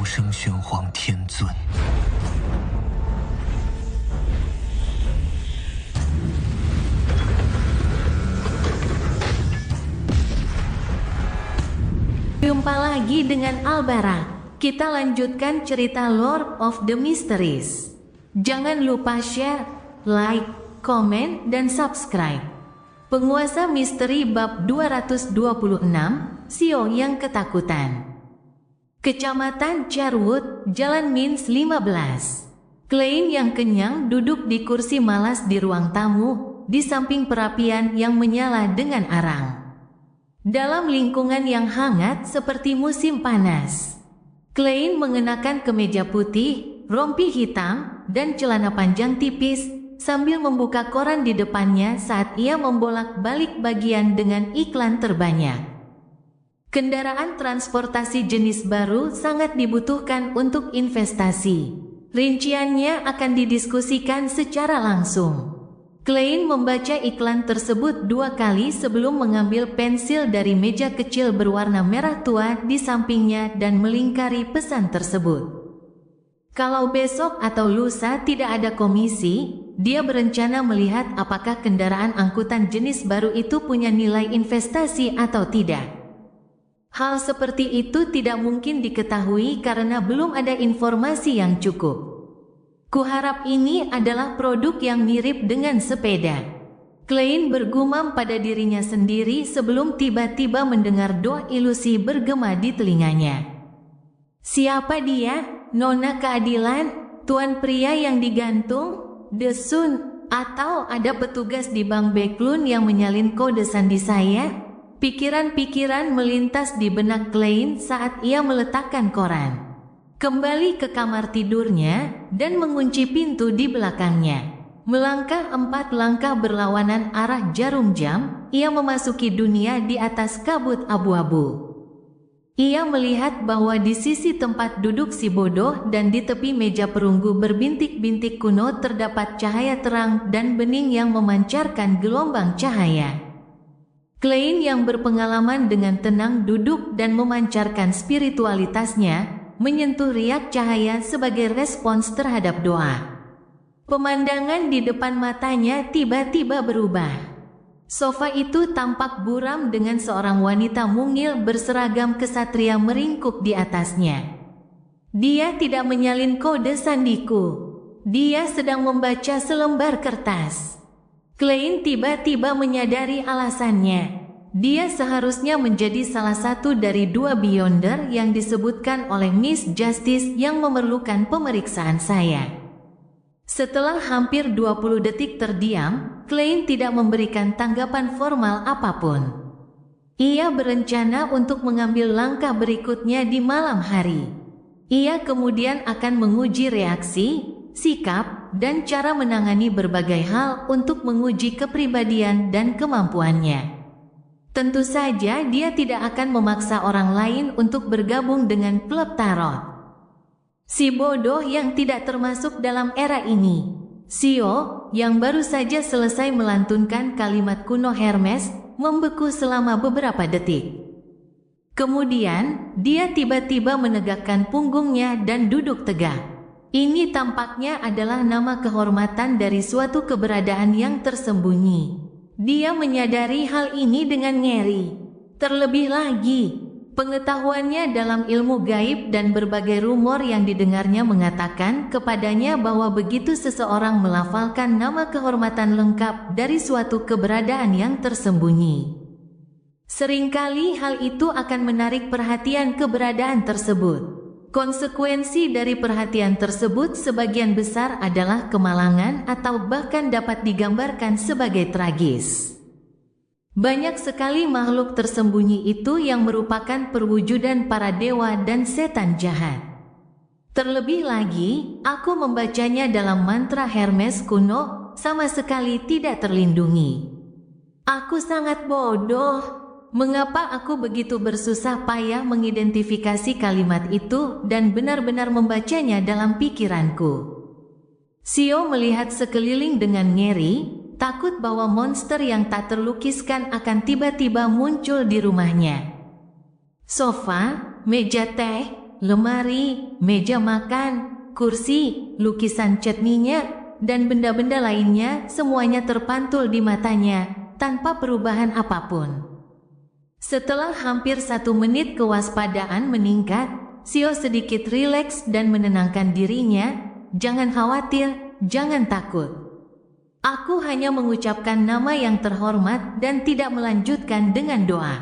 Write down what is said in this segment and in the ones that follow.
声玄黄天尊。Jumpa lagi dengan Albara. Kita lanjutkan cerita Lord of the Mysteries. Jangan lupa share, like, komen, dan subscribe. Penguasa misteri bab 226, Sio yang ketakutan. Kecamatan Sherwood, Jalan Mins 15. Klein yang kenyang duduk di kursi malas di ruang tamu, di samping perapian yang menyala dengan arang. Dalam lingkungan yang hangat seperti musim panas. Klein mengenakan kemeja putih, rompi hitam, dan celana panjang tipis, sambil membuka koran di depannya saat ia membolak-balik bagian dengan iklan terbanyak. Kendaraan transportasi jenis baru sangat dibutuhkan untuk investasi. Rinciannya akan didiskusikan secara langsung. Klein membaca iklan tersebut 2 kali sebelum mengambil pensil dari meja kecil berwarna merah tua di sampingnya dan melingkari pesan tersebut. Kalau besok atau lusa tidak ada komisi, dia berencana melihat apakah kendaraan angkutan jenis baru itu punya nilai investasi atau tidak. Hal seperti itu tidak mungkin diketahui karena belum ada informasi yang cukup. Kuharap ini adalah produk yang mirip dengan sepeda. Klein bergumam pada dirinya sendiri sebelum tiba-tiba mendengar doa ilusi bergema di telinganya. Siapa dia? Nona keadilan? Tuan pria yang digantung? Desun? Atau ada petugas di Bank Beklun yang menyalin kode sandi saya? Pikiran-pikiran melintas di benak Klein saat ia meletakkan koran. Kembali ke kamar tidurnya dan mengunci pintu di belakangnya. Melangkah 4 langkah berlawanan arah jarum jam, ia memasuki dunia di atas kabut abu-abu. Ia melihat bahwa di sisi tempat duduk si bodoh dan di tepi meja perunggu berbintik-bintik kuno terdapat cahaya terang dan bening yang memancarkan gelombang cahaya. Klein yang berpengalaman dengan tenang duduk dan memancarkan spiritualitasnya, menyentuh riak cahaya sebagai respons terhadap doa. Pemandangan di depan matanya tiba-tiba berubah. Sofa itu tampak buram dengan seorang wanita mungil berseragam kesatria meringkuk di atasnya. Dia tidak menyalin kode sandiku. Dia sedang membaca selembar kertas. Klein tiba-tiba menyadari alasannya. Dia seharusnya menjadi salah satu dari 2 Beyonder yang disebutkan oleh Miss Justice yang memerlukan pemeriksaan saya. Setelah hampir 20 detik terdiam, Klein tidak memberikan tanggapan formal apapun. Ia berencana untuk mengambil langkah berikutnya di malam hari. Ia kemudian akan menguji reaksi, sikap, dan cara menangani berbagai hal untuk menguji kepribadian dan kemampuannya. Tentu saja dia tidak akan memaksa orang lain untuk bergabung dengan klub tarot. Si bodoh yang tidak termasuk dalam era ini. Sio, yang baru saja selesai melantunkan kalimat kuno Hermes, membeku selama beberapa detik. Kemudian, dia tiba-tiba menegakkan punggungnya dan duduk tegak. Ini tampaknya adalah nama kehormatan dari suatu keberadaan yang tersembunyi. Dia menyadari hal ini dengan ngeri. Terlebih lagi, pengetahuannya dalam ilmu gaib dan berbagai rumor yang didengarnya mengatakan kepadanya bahwa begitu seseorang melafalkan nama kehormatan lengkap dari suatu keberadaan yang tersembunyi, seringkali hal itu akan menarik perhatian keberadaan tersebut. Konsekuensi dari perhatian tersebut sebagian besar adalah kemalangan atau bahkan dapat digambarkan sebagai tragis. Banyak sekali makhluk tersembunyi itu yang merupakan perwujudan para dewa dan setan jahat. Terlebih lagi, aku membacanya dalam mantra Hermes kuno, sama sekali tidak terlindungi. Aku sangat bodoh. Mengapa aku begitu bersusah payah mengidentifikasi kalimat itu dan benar-benar membacanya dalam pikiranku? Sio melihat sekeliling dengan ngeri, takut bahwa monster yang tak terlukiskan akan tiba-tiba muncul di rumahnya. Sofa, meja teh, lemari, meja makan, kursi, lukisan cat minyak, dan benda-benda lainnya semuanya terpantul di matanya tanpa perubahan apapun. Setelah hampir 1 menit kewaspadaan meningkat, Xiao sedikit rileks dan menenangkan dirinya. Jangan khawatir, jangan takut. Aku hanya mengucapkan nama yang terhormat dan tidak melanjutkan dengan doa.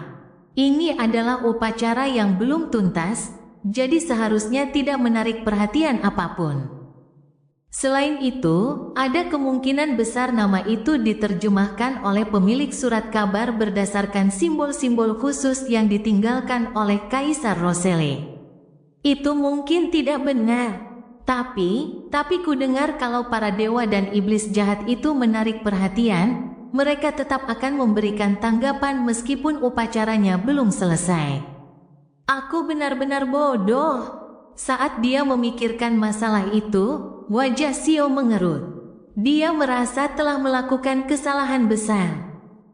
Ini adalah upacara yang belum tuntas, jadi seharusnya tidak menarik perhatian apapun. Selain itu, ada kemungkinan besar nama itu diterjemahkan oleh pemilik surat kabar berdasarkan simbol-simbol khusus yang ditinggalkan oleh Kaisar Roselle. Itu mungkin tidak benar. Tapi ku dengar kalau para dewa dan iblis jahat itu menarik perhatian, mereka tetap akan memberikan tanggapan meskipun upacaranya belum selesai. Aku benar-benar bodoh. Saat dia memikirkan masalah itu, wajah Xiao mengerut. Dia merasa telah melakukan kesalahan besar.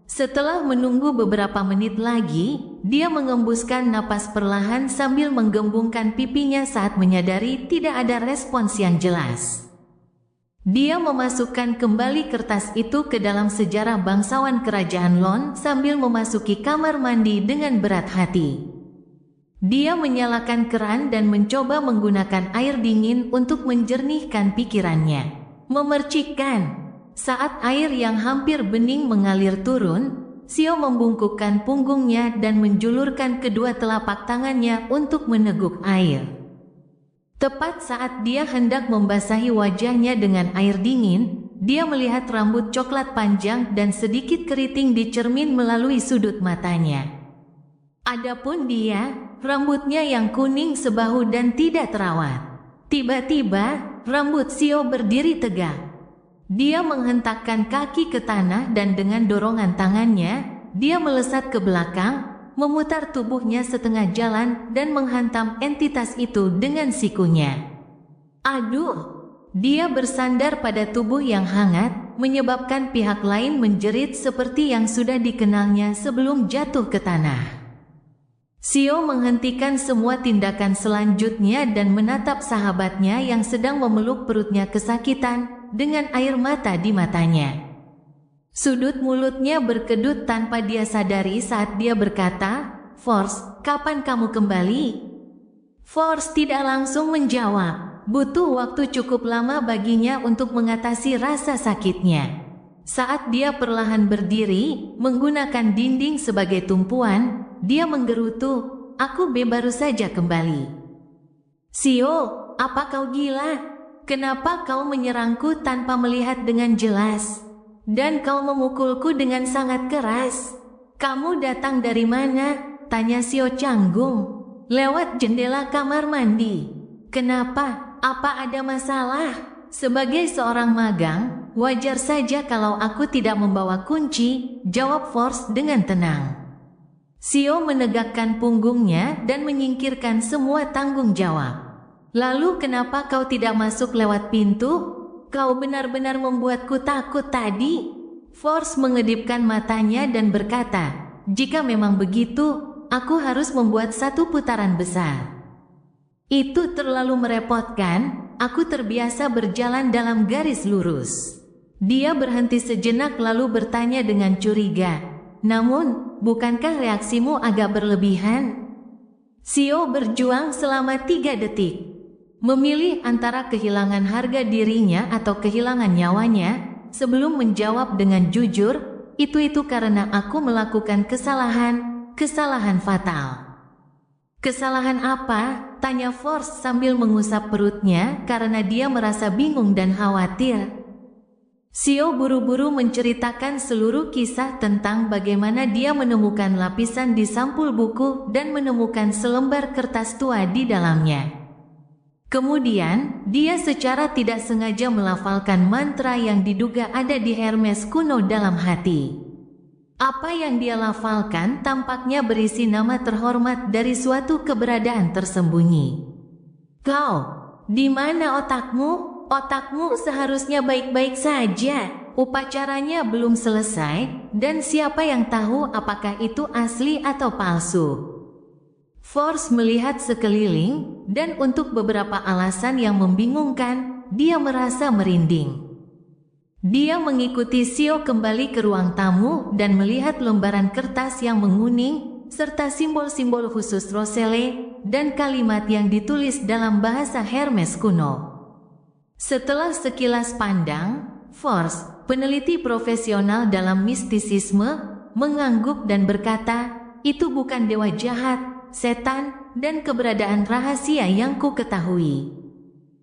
Setelah menunggu beberapa menit lagi, dia mengembuskan napas perlahan sambil menggembungkan pipinya saat menyadari tidak ada respons yang jelas. Dia memasukkan kembali kertas itu ke dalam sejarah bangsawan kerajaan Lon sambil memasuki kamar mandi dengan berat hati. Dia menyalakan keran dan mencoba menggunakan air dingin untuk menjernihkan pikirannya. Memercikkan. Saat air yang hampir bening mengalir turun, Xiao membungkukkan punggungnya dan menjulurkan kedua telapak tangannya untuk meneguk air. Tepat saat dia hendak membasahi wajahnya dengan air dingin, dia melihat rambut coklat panjang dan sedikit keriting di cermin melalui sudut matanya. Adapun dia, rambutnya yang kuning sebahu dan tidak terawat. Tiba-tiba, rambut Xiao berdiri tegak. Dia menghentakkan kaki ke tanah dan dengan dorongan tangannya, dia melesat ke belakang, memutar tubuhnya setengah jalan dan menghantam entitas itu dengan sikunya. Aduh! Dia bersandar pada tubuh yang hangat, menyebabkan pihak lain menjerit seperti yang sudah dikenalnya sebelum jatuh ke tanah. Xiao menghentikan semua tindakan selanjutnya dan menatap sahabatnya yang sedang memeluk perutnya kesakitan, dengan air mata di matanya. Sudut mulutnya berkedut tanpa dia sadari saat dia berkata, "Force, kapan kamu kembali?" Force tidak langsung menjawab. Butuh waktu cukup lama baginya untuk mengatasi rasa sakitnya. Saat dia perlahan berdiri, menggunakan dinding sebagai tumpuan, dia menggerutu, "Aku baru saja kembali." "Xiao, apa kau gila? Kenapa kau menyerangku tanpa melihat dengan jelas? Dan kau memukulku dengan sangat keras. Kamu datang dari mana?" tanya Xiao canggung. "Lewat jendela kamar mandi." "Kenapa? Apa ada masalah?" "Sebagai seorang magang, wajar saja kalau aku tidak membawa kunci," jawab Force dengan tenang. Xiao menegakkan punggungnya dan menyingkirkan semua tanggung jawab. "Lalu kenapa kau tidak masuk lewat pintu? Kau benar-benar membuatku takut tadi." Force mengedipkan matanya dan berkata, "Jika memang begitu, aku harus membuat satu putaran besar." "Itu terlalu merepotkan, aku terbiasa berjalan dalam garis lurus." Dia berhenti sejenak lalu bertanya dengan curiga, "Namun, bukankah reaksimu agak berlebihan?" Xiao berjuang selama 3 detik. Memilih antara kehilangan harga dirinya atau kehilangan nyawanya, sebelum menjawab dengan jujur, itu karena aku melakukan kesalahan fatal." "Kesalahan apa?" tanya Force sambil mengusap perutnya karena dia merasa bingung dan khawatir. Xiao buru-buru menceritakan seluruh kisah tentang bagaimana dia menemukan lapisan di sampul buku dan menemukan selembar kertas tua di dalamnya. Kemudian, dia secara tidak sengaja melafalkan mantra yang diduga ada di Hermes kuno dalam hati. Apa yang dia lafalkan tampaknya berisi nama terhormat dari suatu keberadaan tersembunyi. "Kau, di mana otakmu? Otakmu seharusnya baik-baik saja. Upacaranya belum selesai, dan siapa yang tahu apakah itu asli atau palsu?" Force melihat sekeliling, dan untuk beberapa alasan yang membingungkan, dia merasa merinding. Dia mengikuti Xiao kembali ke ruang tamu dan melihat lembaran kertas yang menguning, serta simbol-simbol khusus Roselle, dan kalimat yang ditulis dalam bahasa Hermes kuno. Setelah sekilas pandang, Force, peneliti profesional dalam mistisisme, mengangguk dan berkata, "Itu bukan dewa jahat, setan, dan keberadaan rahasia yang ku ketahui.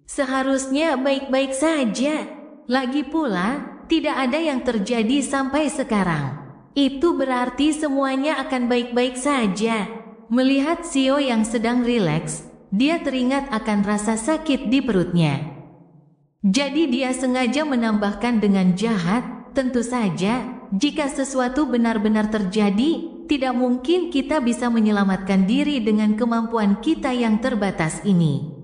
Seharusnya baik-baik saja. Lagi pula, tidak ada yang terjadi sampai sekarang. Itu berarti semuanya akan baik-baik saja." Melihat Xiao yang sedang rileks, dia teringat akan rasa sakit di perutnya. Jadi dia sengaja menambahkan dengan jahat, "Tentu saja, jika sesuatu benar-benar terjadi, tidak mungkin kita bisa menyelamatkan diri dengan kemampuan kita yang terbatas ini."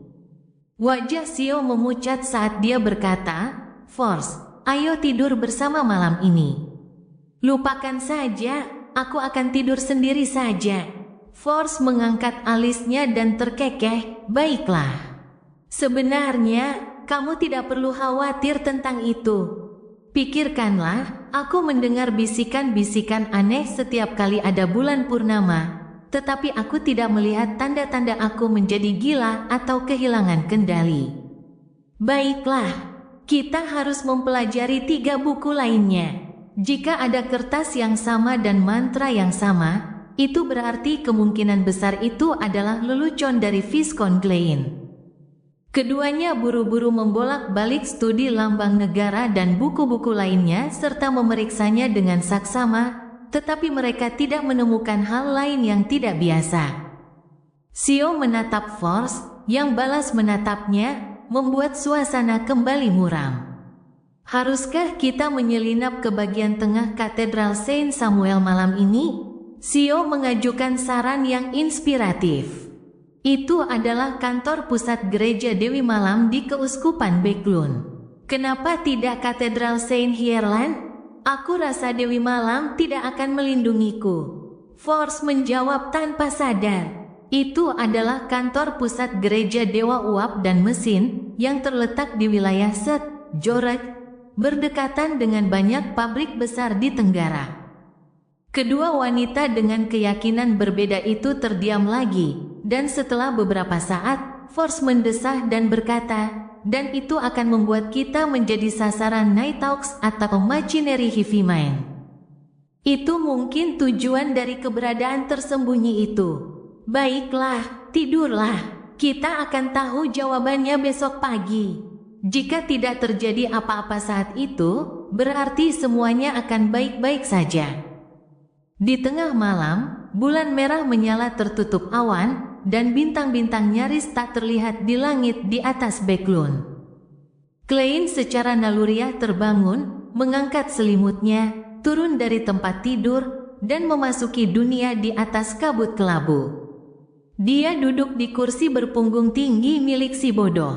Wajah Xiao memucat saat dia berkata, "Force, ayo tidur bersama malam ini." "Lupakan saja, aku akan tidur sendiri saja." Force mengangkat alisnya dan terkekeh, "Baiklah. Sebenarnya, kamu tidak perlu khawatir tentang itu. Pikirkanlah, aku mendengar bisikan-bisikan aneh setiap kali ada bulan purnama, tetapi aku tidak melihat tanda-tanda aku menjadi gila atau kehilangan kendali. Baiklah, kita harus mempelajari 3 buku lainnya. Jika ada kertas yang sama dan mantra yang sama, itu berarti kemungkinan besar itu adalah lelucon dari Viscount Klein." Keduanya buru-buru membolak-balik studi lambang negara dan buku-buku lainnya serta memeriksanya dengan saksama, tetapi mereka tidak menemukan hal lain yang tidak biasa. Xiao menatap Force, yang balas menatapnya, membuat suasana kembali muram. "Haruskah kita menyelinap ke bagian tengah Katedral Saint Samuel malam ini?" Xiao mengajukan saran yang inspiratif. "Itu adalah kantor pusat gereja Dewi Malam di Keuskupan Beklun. Kenapa tidak Katedral Saint Hierland? Aku rasa Dewi Malam tidak akan melindungiku." Force menjawab tanpa sadar. Itu adalah kantor pusat gereja Dewa Uap dan Mesin yang terletak di wilayah St. George, berdekatan dengan banyak pabrik besar di Tenggara. Kedua wanita dengan keyakinan berbeda itu terdiam lagi, dan setelah beberapa saat, Force mendesah dan berkata, "Dan itu akan membuat kita menjadi sasaran Nighthawks atau Machinery Heavy Mine. Itu mungkin tujuan dari keberadaan tersembunyi itu. Baiklah, tidurlah. Kita akan tahu jawabannya besok pagi. Jika tidak terjadi apa-apa saat itu, berarti semuanya akan baik-baik saja." Di tengah malam, bulan merah menyala tertutup awan, dan bintang-bintang nyaris tak terlihat di langit di atas Beklun. Klein secara naluriah terbangun, mengangkat selimutnya, turun dari tempat tidur, dan memasuki dunia di atas kabut kelabu. Dia duduk di kursi berpunggung tinggi milik si bodoh.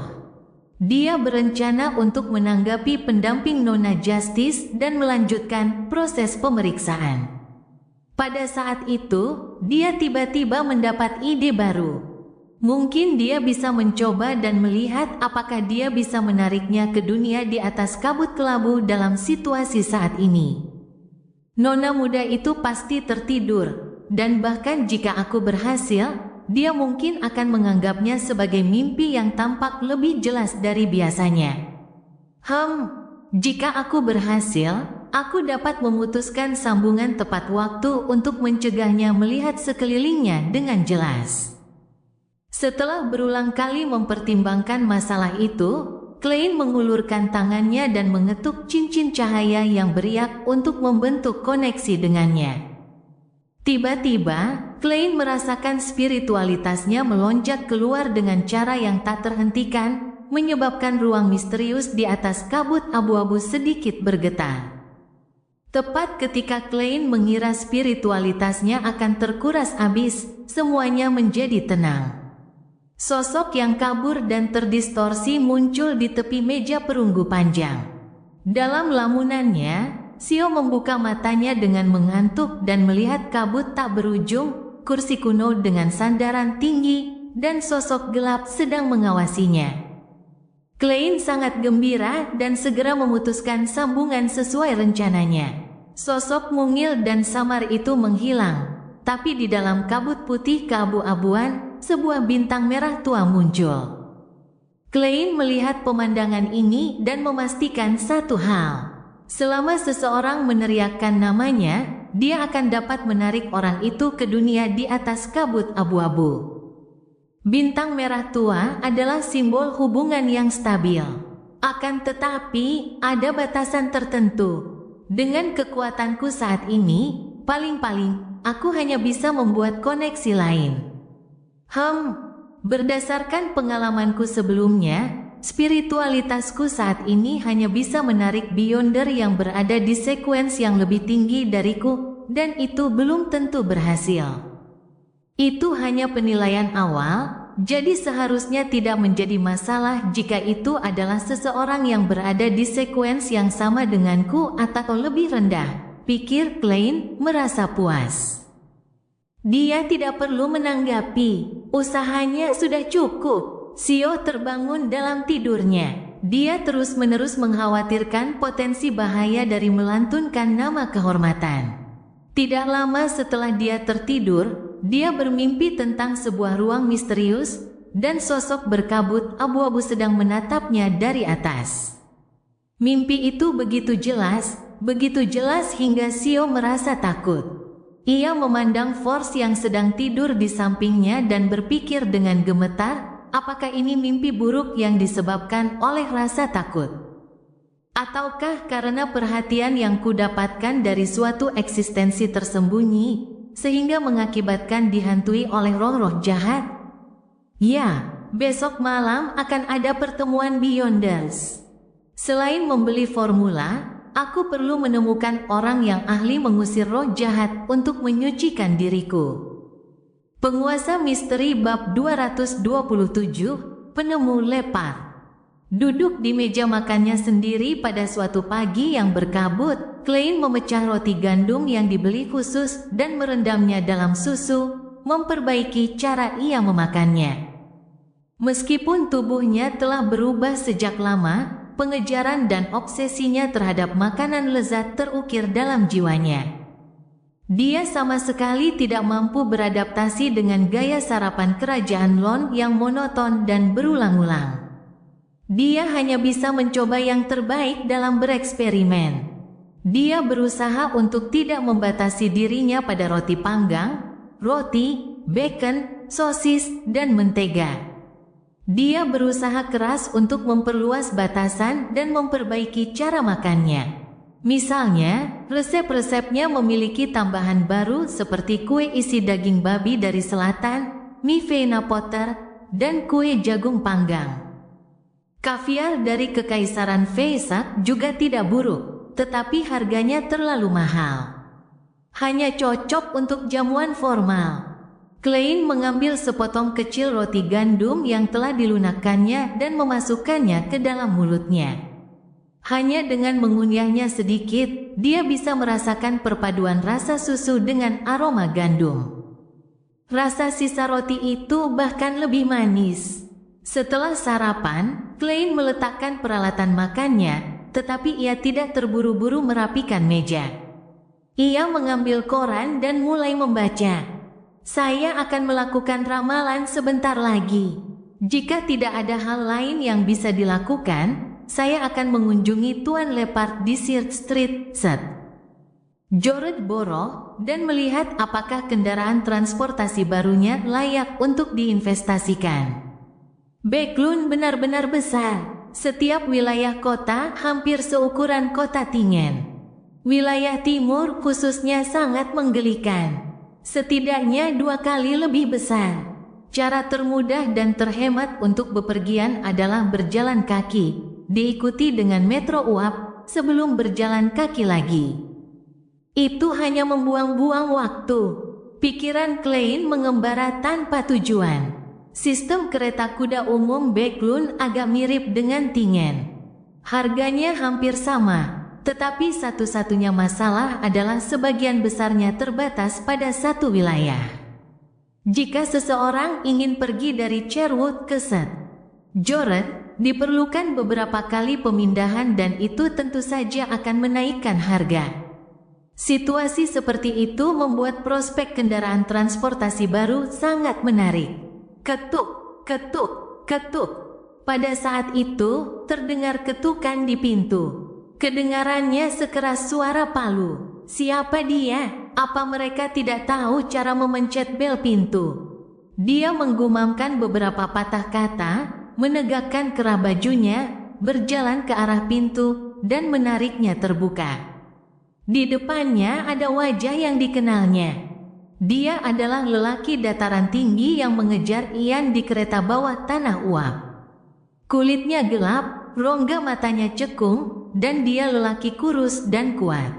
Dia berencana untuk menanggapi pendamping Nona Justice dan melanjutkan proses pemeriksaan. Pada saat itu, dia tiba-tiba mendapat ide baru. Mungkin dia bisa mencoba dan melihat apakah dia bisa menariknya ke dunia di atas kabut kelabu dalam situasi saat ini. Nona muda itu pasti tertidur, dan bahkan jika aku berhasil, dia mungkin akan menganggapnya sebagai mimpi yang tampak lebih jelas dari biasanya. Jika aku berhasil, aku dapat memutuskan sambungan tepat waktu untuk mencegahnya melihat sekelilingnya dengan jelas. Setelah berulang kali mempertimbangkan masalah itu, Klein mengulurkan tangannya dan mengetuk cincin cahaya yang beriak untuk membentuk koneksi dengannya. Tiba-tiba, Klein merasakan spiritualitasnya melonjak keluar dengan cara yang tak terhentikan, menyebabkan ruang misterius di atas kabut abu-abu sedikit bergetar. Tepat ketika Klein mengira spiritualitasnya akan terkuras habis, semuanya menjadi tenang. Sosok yang kabur dan terdistorsi muncul di tepi meja perunggu panjang. Dalam lamunannya, Xiao membuka matanya dengan mengantuk dan melihat kabut tak berujung, kursi kuno dengan sandaran tinggi, dan sosok gelap sedang mengawasinya. Klein sangat gembira dan segera memutuskan sambungan sesuai rencananya. Sosok mungil dan samar itu menghilang, tapi di dalam kabut putih keabu-abuan, sebuah bintang merah tua muncul. Klein melihat pemandangan ini dan memastikan satu hal. Selama seseorang meneriakkan namanya, dia akan dapat menarik orang itu ke dunia di atas kabut abu-abu. Bintang merah tua adalah simbol hubungan yang stabil. Akan tetapi, ada batasan tertentu. Dengan kekuatanku saat ini, paling-paling, aku hanya bisa membuat koneksi lain. Berdasarkan pengalamanku sebelumnya, spiritualitasku saat ini hanya bisa menarik Beyonder yang berada di sekuens yang lebih tinggi dariku, dan itu belum tentu berhasil. Itu hanya penilaian awal, jadi seharusnya tidak menjadi masalah jika itu adalah seseorang yang berada di sekuens yang sama denganku atau lebih rendah, pikir Klein merasa puas. Dia tidak perlu menanggapi, usahanya sudah cukup. Sio terbangun dalam tidurnya. Dia terus-menerus mengkhawatirkan potensi bahaya dari melantunkan nama kehormatan. Tidak lama setelah dia tertidur, dia bermimpi tentang sebuah ruang misterius, dan sosok berkabut abu-abu sedang menatapnya dari atas. Mimpi itu begitu jelas hingga Sio merasa takut. Ia memandang Force yang sedang tidur di sampingnya dan berpikir dengan gemetar, apakah ini mimpi buruk yang disebabkan oleh rasa takut? Ataukah karena perhatian yang kudapatkan dari suatu eksistensi tersembunyi, sehingga mengakibatkan dihantui oleh roh-roh jahat? Ya, besok malam akan ada pertemuan Beyonders. Selain membeli formula, aku perlu menemukan orang yang ahli mengusir roh jahat untuk menyucikan diriku. Penguasa misteri bab 227, penemu Lepard. Duduk di meja makannya sendiri pada suatu pagi yang berkabut, Klein memecah roti gandum yang dibeli khusus dan merendamnya dalam susu, memperbaiki cara ia memakannya. Meskipun tubuhnya telah berubah sejak lama, pengejaran dan obsesinya terhadap makanan lezat terukir dalam jiwanya. Dia sama sekali tidak mampu beradaptasi dengan gaya sarapan kerajaan Lon yang monoton dan berulang-ulang. Dia hanya bisa mencoba yang terbaik dalam bereksperimen. Dia berusaha untuk tidak membatasi dirinya pada roti panggang, roti, bacon, sosis, dan mentega. Dia berusaha keras untuk memperluas batasan dan memperbaiki cara makannya. Misalnya, resep-resepnya memiliki tambahan baru seperti kue isi daging babi dari selatan, mie Vienna Potter, dan kue jagung panggang. Kaviar dari Kekaisaran Feisak juga tidak buruk, tetapi harganya terlalu mahal. Hanya cocok untuk jamuan formal. Klein mengambil sepotong kecil roti gandum yang telah dilunakkannya dan memasukkannya ke dalam mulutnya. Hanya dengan mengunyahnya sedikit, dia bisa merasakan perpaduan rasa susu dengan aroma gandum. Rasa sisa roti itu bahkan lebih manis. Setelah sarapan, Klein meletakkan peralatan makannya, tetapi ia tidak terburu-buru merapikan meja. Ia mengambil koran dan mulai membaca. Saya akan melakukan ramalan sebentar lagi. Jika tidak ada hal lain yang bisa dilakukan, saya akan mengunjungi Tuan Lepard di Third Street, Jared Borough, dan melihat apakah kendaraan transportasi barunya layak untuk diinvestasikan. Backlund benar-benar besar. Setiap wilayah kota hampir seukuran kota Tingen. Wilayah timur khususnya sangat menggelikan. Setidaknya 2 kali lebih besar. Cara termudah dan terhemat untuk bepergian adalah berjalan kaki, diikuti dengan metro uap sebelum berjalan kaki lagi. Itu hanya membuang-buang waktu. Pikiran Klein mengembara tanpa tujuan. Sistem kereta kuda umum Backlund agak mirip dengan Tingen. Harganya hampir sama, tetapi satu-satunya masalah adalah sebagian besarnya terbatas pada satu wilayah. Jika seseorang ingin pergi dari Sherwood ke St. George, diperlukan beberapa kali pemindahan dan itu tentu saja akan menaikkan harga. Situasi seperti itu membuat prospek kendaraan transportasi baru sangat menarik. Ketuk, ketuk, ketuk. Pada saat itu, terdengar ketukan di pintu. Kedengarannya sekeras suara palu. Siapa dia? Apa mereka tidak tahu cara memencet bel pintu? Dia menggumamkan beberapa patah kata, menegakkan kerah bajunya, berjalan ke arah pintu, dan menariknya terbuka. Di depannya ada wajah yang dikenalnya. Dia adalah lelaki dataran tinggi yang mengejar Ian di kereta bawah tanah uap. Kulitnya gelap, rongga matanya cekung, dan dia lelaki kurus dan kuat.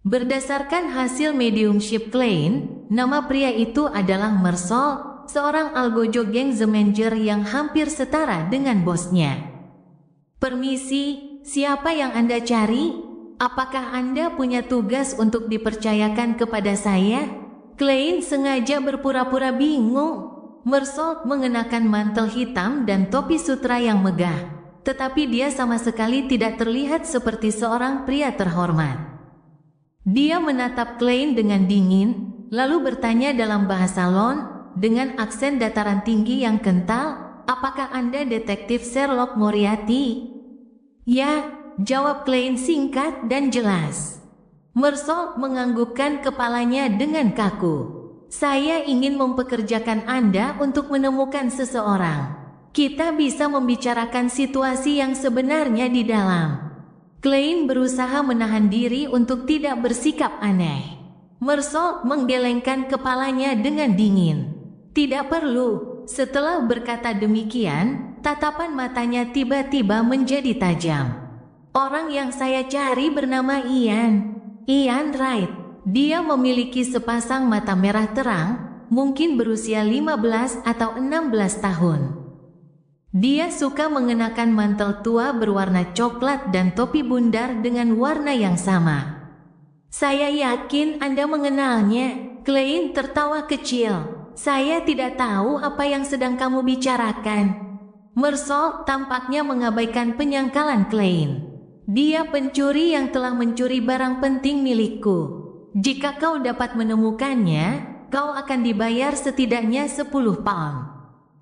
Berdasarkan hasil mediumship Klein, nama pria itu adalah Mersol, seorang algojo geng Zemanger yang hampir setara dengan bosnya. Permisi, siapa yang Anda cari? Apakah Anda punya tugas untuk dipercayakan kepada saya? Klein sengaja berpura-pura bingung. Mersol mengenakan mantel hitam dan topi sutra yang megah, tetapi dia sama sekali tidak terlihat seperti seorang pria terhormat. Dia menatap Klein dengan dingin, lalu bertanya dalam bahasa Lon, dengan aksen dataran tinggi yang kental, apakah Anda detektif Sherlock Moriarty? Ya, jawab Klein singkat dan jelas. Mersol menganggukkan kepalanya dengan kaku. Saya ingin mempekerjakan Anda untuk menemukan seseorang. Kita bisa membicarakan situasi yang sebenarnya di dalam. Klein berusaha menahan diri untuk tidak bersikap aneh. Mersol menggelengkan kepalanya dengan dingin. Tidak perlu. Setelah berkata demikian, tatapan matanya tiba-tiba menjadi tajam. Orang yang saya cari bernama Ian. Ian Wright. Dia memiliki sepasang mata merah terang, mungkin berusia 15 atau 16 tahun. Dia suka mengenakan mantel tua berwarna coklat dan topi bundar dengan warna yang sama. Saya yakin Anda mengenalnya. Klein tertawa kecil. Saya tidak tahu apa yang sedang kamu bicarakan. Mersol tampaknya mengabaikan penyangkalan Klein. Dia pencuri yang telah mencuri barang penting milikku. Jika kau dapat menemukannya, kau akan dibayar setidaknya 10 pound.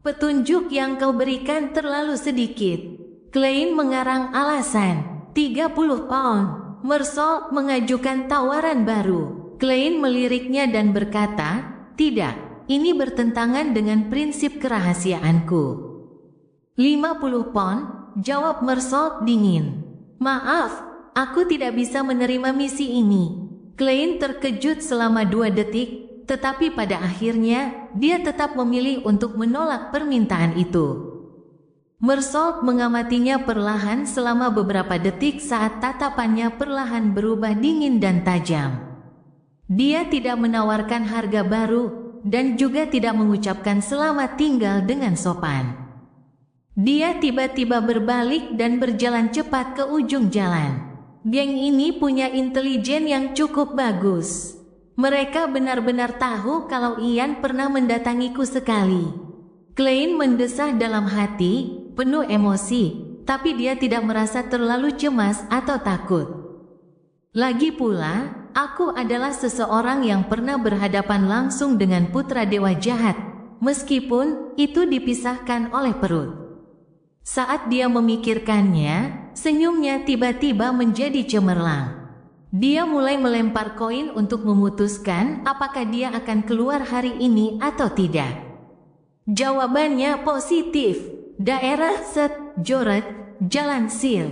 Petunjuk yang kau berikan terlalu sedikit. Klein mengarang alasan. 30 pound. Mersol mengajukan tawaran baru. Klein meliriknya dan berkata, tidak, ini bertentangan dengan prinsip kerahasiaanku. 50 pound, jawab Mersol dingin. Maaf, aku tidak bisa menerima misi ini. Klein terkejut selama 2 detik, tetapi pada akhirnya, dia tetap memilih untuk menolak permintaan itu. Mersol mengamatinya perlahan selama beberapa detik saat tatapannya perlahan berubah dingin dan tajam. Dia tidak menawarkan harga baru, dan juga tidak mengucapkan selamat tinggal dengan sopan. Dia tiba-tiba berbalik dan berjalan cepat ke ujung jalan. Geng ini punya intelijen yang cukup bagus. Mereka benar-benar tahu kalau Ian pernah mendatangiku sekali. Klein mendesah dalam hati, penuh emosi, tapi dia tidak merasa terlalu cemas atau takut. Lagi pula, aku adalah seseorang yang pernah berhadapan langsung dengan putra dewa jahat, meskipun itu dipisahkan oleh perut. Saat dia memikirkannya, senyumnya tiba-tiba menjadi cemerlang. Dia mulai melempar koin untuk memutuskan apakah dia akan keluar hari ini atau tidak. Jawabannya positif. Daerah St. George, Jalan Sil.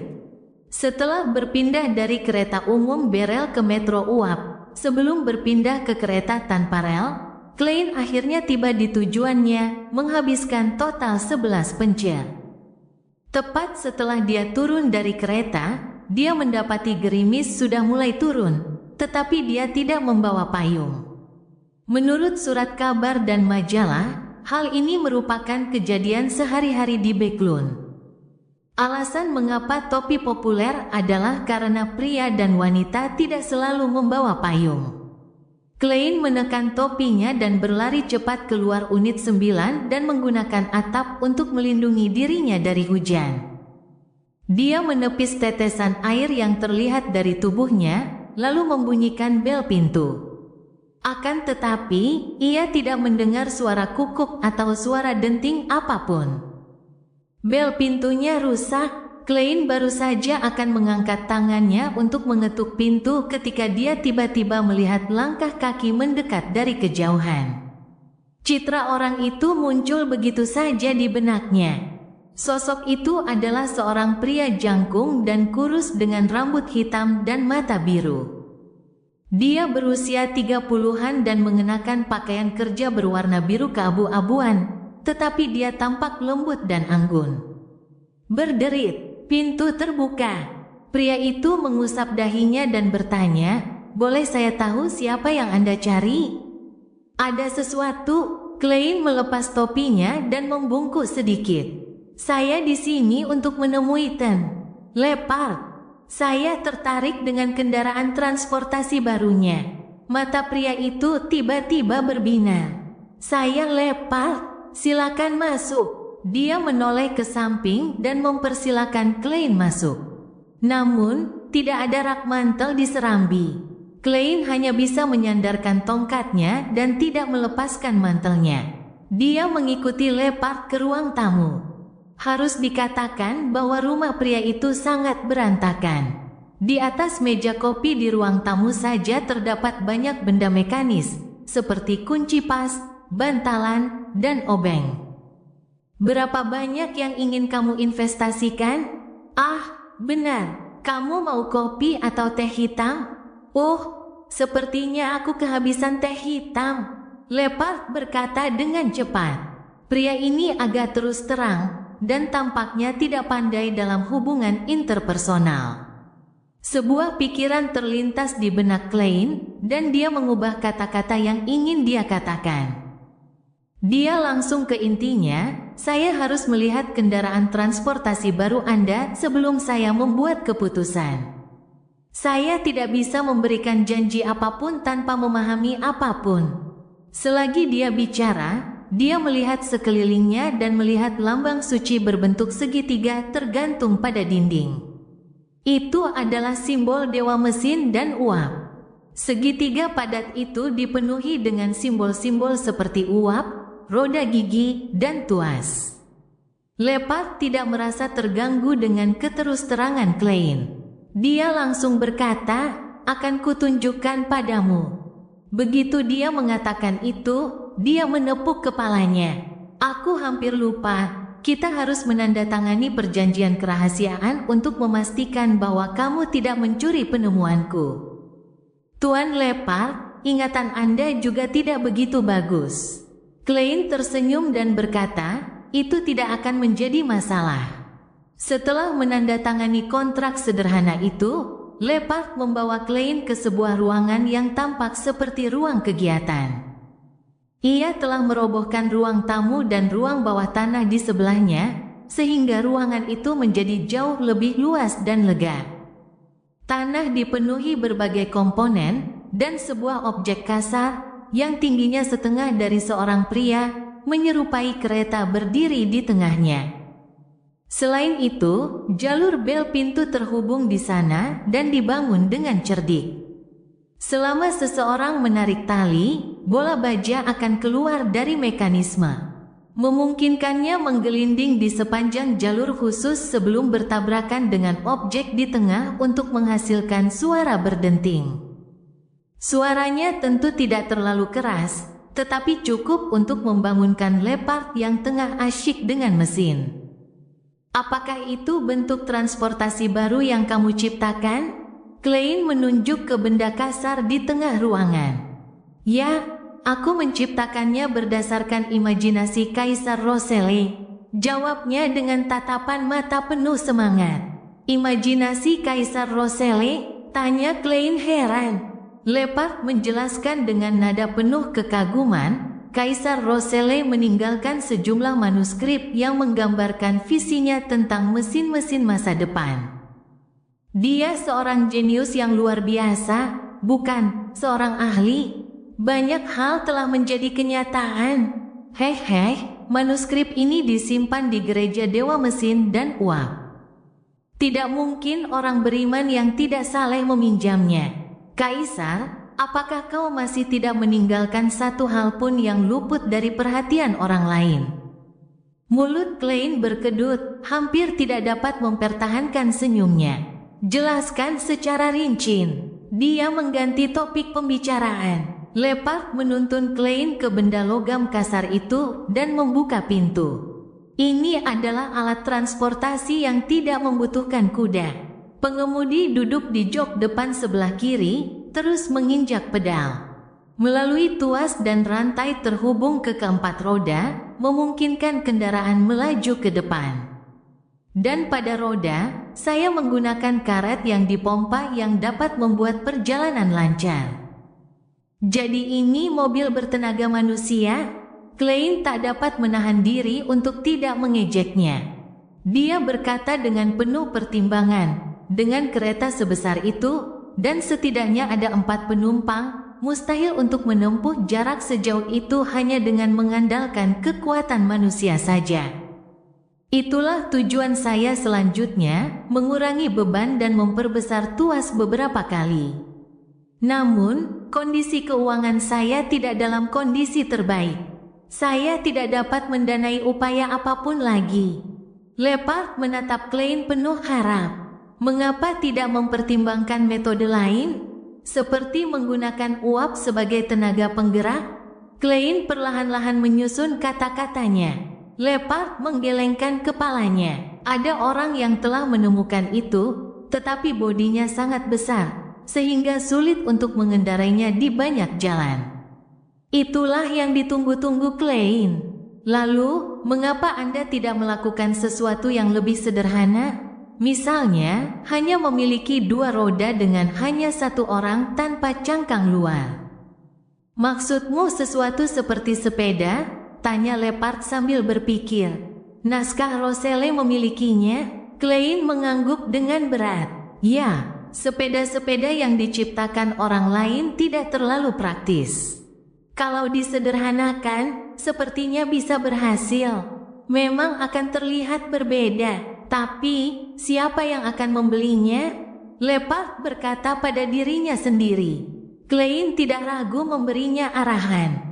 Setelah berpindah dari kereta umum Berel ke Metro Uap, sebelum berpindah ke kereta tanpa rel, Klein akhirnya tiba di tujuannya, menghabiskan total 11 pencet. Tepat setelah dia turun dari kereta, dia mendapati gerimis sudah mulai turun, tetapi dia tidak membawa payung. Menurut surat kabar dan majalah, hal ini merupakan kejadian sehari-hari di Backlund. Alasan mengapa topi populer adalah karena pria dan wanita tidak selalu membawa payung. Klein menekan topinya dan berlari cepat keluar unit 9 dan menggunakan atap untuk melindungi dirinya dari hujan. Dia menepis tetesan air yang terlihat dari tubuhnya, lalu membunyikan bel pintu. Akan tetapi, ia tidak mendengar suara kukuk atau suara denting apapun. Bel pintunya rusak. Klein baru saja akan mengangkat tangannya untuk mengetuk pintu ketika dia tiba-tiba melihat langkah kaki mendekat dari kejauhan. Citra orang itu muncul begitu saja di benaknya. Sosok itu adalah seorang pria jangkung dan kurus dengan rambut hitam dan mata biru. Dia berusia 30-an dan mengenakan pakaian kerja berwarna biru keabu-abuan, tetapi dia tampak lembut dan anggun. Berderit. Pintu terbuka. Pria itu mengusap dahinya dan bertanya, "Boleh saya tahu siapa yang Anda cari?" "Ada sesuatu." Klein melepas topinya dan membungkuk sedikit. "Saya di sini untuk menemui Ten Lepard. Saya tertarik dengan kendaraan transportasi barunya." Mata pria itu tiba-tiba berbinar. "Saya Lepard, silakan masuk." Dia menoleh ke samping dan mempersilakan Klein masuk. Namun, tidak ada rak mantel di serambi. Klein hanya bisa menyandarkan tongkatnya dan tidak melepaskan mantelnya. Dia mengikuti Lepard ke ruang tamu. Harus dikatakan bahwa rumah pria itu sangat berantakan. Di atas meja kopi di ruang tamu saja terdapat banyak benda mekanis, seperti kunci pas, bantalan, dan obeng. "Berapa banyak yang ingin kamu investasikan?" "Ah, benar. Kamu mau kopi atau teh hitam?" "Oh, sepertinya aku kehabisan teh hitam," Lepard berkata dengan cepat. Pria ini agak terus terang, dan tampaknya tidak pandai dalam hubungan interpersonal. Sebuah pikiran terlintas di benak Klein, dan dia mengubah kata-kata yang ingin dia katakan. Dia langsung ke intinya, "Saya harus melihat kendaraan transportasi baru Anda sebelum saya membuat keputusan. Saya tidak bisa memberikan janji apapun tanpa memahami apapun." Selagi dia bicara, dia melihat sekelilingnya dan melihat lambang suci berbentuk segitiga tergantung pada dinding. Itu adalah simbol dewa mesin dan uap. Segitiga padat itu dipenuhi dengan simbol-simbol seperti uap, roda gigi, dan tuas. Lepard tidak merasa terganggu dengan keterus-terangan Klein. Dia langsung berkata, "Akan kutunjukkan padamu." Begitu dia mengatakan itu, dia menepuk kepalanya. "Aku hampir lupa. Kita harus menandatangani perjanjian kerahasiaan untuk memastikan bahwa kamu tidak mencuri penemuanku." "Tuan Lepard, ingatan Anda juga tidak begitu bagus." Klein tersenyum dan berkata, "Itu tidak akan menjadi masalah." Setelah menandatangani kontrak sederhana itu, Lepard membawa Klein ke sebuah ruangan yang tampak seperti ruang kegiatan. Ia telah merobohkan ruang tamu dan ruang bawah tanah di sebelahnya, sehingga ruangan itu menjadi jauh lebih luas dan lega. Tanah dipenuhi berbagai komponen, dan sebuah objek kasar yang tingginya setengah dari seorang pria, menyerupai kereta berdiri di tengahnya. Selain itu, jalur bel pintu terhubung di sana dan dibangun dengan cerdik. Selama seseorang menarik tali, bola baja akan keluar dari mekanisme, memungkinkannya menggelinding di sepanjang jalur khusus sebelum bertabrakan dengan objek di tengah untuk menghasilkan suara berdenting. Suaranya tentu tidak terlalu keras, tetapi cukup untuk membangunkan Lepard yang tengah asyik dengan mesin. "Apakah itu bentuk transportasi baru yang kamu ciptakan?" Klein menunjuk ke benda kasar di tengah ruangan. "Ya, aku menciptakannya berdasarkan imajinasi Kaisar Roselle," jawabnya dengan tatapan mata penuh semangat. "Imajinasi Kaisar Roselle?" tanya Klein heran. Lepard menjelaskan dengan nada penuh kekaguman, Kaisar Roselle meninggalkan sejumlah manuskrip yang menggambarkan visinya tentang mesin-mesin masa depan. Dia seorang jenius yang luar biasa, bukan seorang ahli. banyak hal telah menjadi kenyataan. Hei, manuskrip ini disimpan di gereja Dewa Mesin dan Uap. Tidak mungkin orang beriman yang tidak saleh meminjamnya. Kaisar, apakah kau masih tidak meninggalkan satu hal pun yang luput dari perhatian orang lain? Mulut Klein berkedut, hampir tidak dapat mempertahankan senyumnya. Jelaskan secara rinci. Dia mengganti topik pembicaraan. Leopard menuntun Klein ke benda logam kasar itu dan membuka pintu. Ini adalah alat transportasi yang tidak membutuhkan kuda. Pengemudi duduk di jok depan sebelah kiri, terus menginjak pedal. Melalui tuas dan rantai terhubung ke keempat roda, memungkinkan kendaraan melaju ke depan. Dan pada roda, saya menggunakan karet yang dipompa yang dapat membuat perjalanan lancar. Jadi ini mobil bertenaga manusia? Klein tak dapat menahan diri untuk tidak mengejeknya. Dia berkata dengan penuh pertimbangan, dengan kereta sebesar itu, dan setidaknya ada 4 penumpang, mustahil untuk menempuh jarak sejauh itu hanya dengan mengandalkan kekuatan manusia saja. Itulah tujuan saya selanjutnya, mengurangi beban dan memperbesar tuas beberapa kali. Namun, kondisi keuangan saya tidak dalam kondisi terbaik. Saya tidak dapat mendanai upaya apapun lagi. Leopard menatap Klein penuh harap. Mengapa tidak mempertimbangkan metode lain? Seperti menggunakan uap sebagai tenaga penggerak? Klein perlahan-lahan menyusun kata-katanya. Leopard menggelengkan kepalanya. Ada orang yang telah menemukan itu, tetapi bodinya sangat besar, sehingga sulit untuk mengendarainya di banyak jalan. Itulah yang ditunggu-tunggu Klein. Lalu, mengapa Anda tidak melakukan sesuatu yang lebih sederhana? Misalnya, hanya memiliki 2 roda dengan hanya 1 orang tanpa cangkang luar. Maksudmu sesuatu seperti sepeda? Tanya Leopard sambil berpikir. Naskah Roselle memilikinya? Klein mengangguk dengan berat. Ya, sepeda-sepeda yang diciptakan orang lain tidak terlalu praktis. Kalau disederhanakan, sepertinya bisa berhasil. Memang akan terlihat berbeda, tapi siapa yang akan membelinya? Leopard berkata pada dirinya sendiri. Klein tidak ragu memberinya arahan.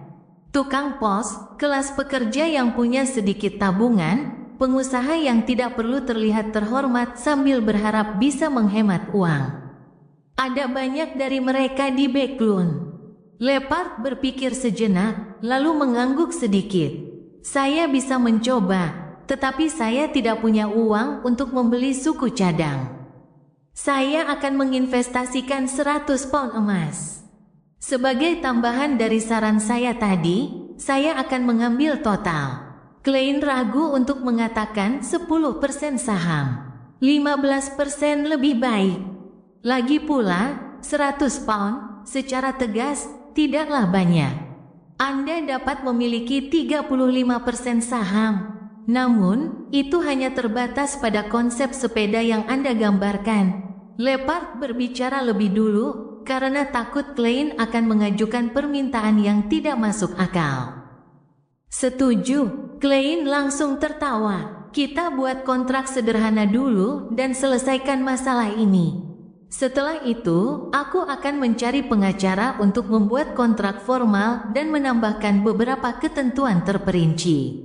Tukang pos, kelas pekerja yang punya sedikit tabungan, pengusaha yang tidak perlu terlihat terhormat sambil berharap bisa menghemat uang. Ada banyak dari mereka di Backlund. Leopard berpikir sejenak, lalu mengangguk sedikit. Saya bisa mencoba, tetapi saya tidak punya uang untuk membeli suku cadang. Saya akan menginvestasikan 100 pound emas. Sebagai tambahan dari saran saya tadi, saya akan mengambil total. Klein ragu untuk mengatakan 10% saham. 15% lebih baik. Lagi pula, 100 pound, secara tegas, tidaklah banyak. Anda dapat memiliki 35% saham. Namun, itu hanya terbatas pada konsep sepeda yang Anda gambarkan. Leopard berbicara lebih dulu, karena takut Klein akan mengajukan permintaan yang tidak masuk akal. Setuju, Klein langsung tertawa. Kita buat kontrak sederhana dulu dan selesaikan masalah ini. Setelah itu, aku akan mencari pengacara untuk membuat kontrak formal dan menambahkan beberapa ketentuan terperinci.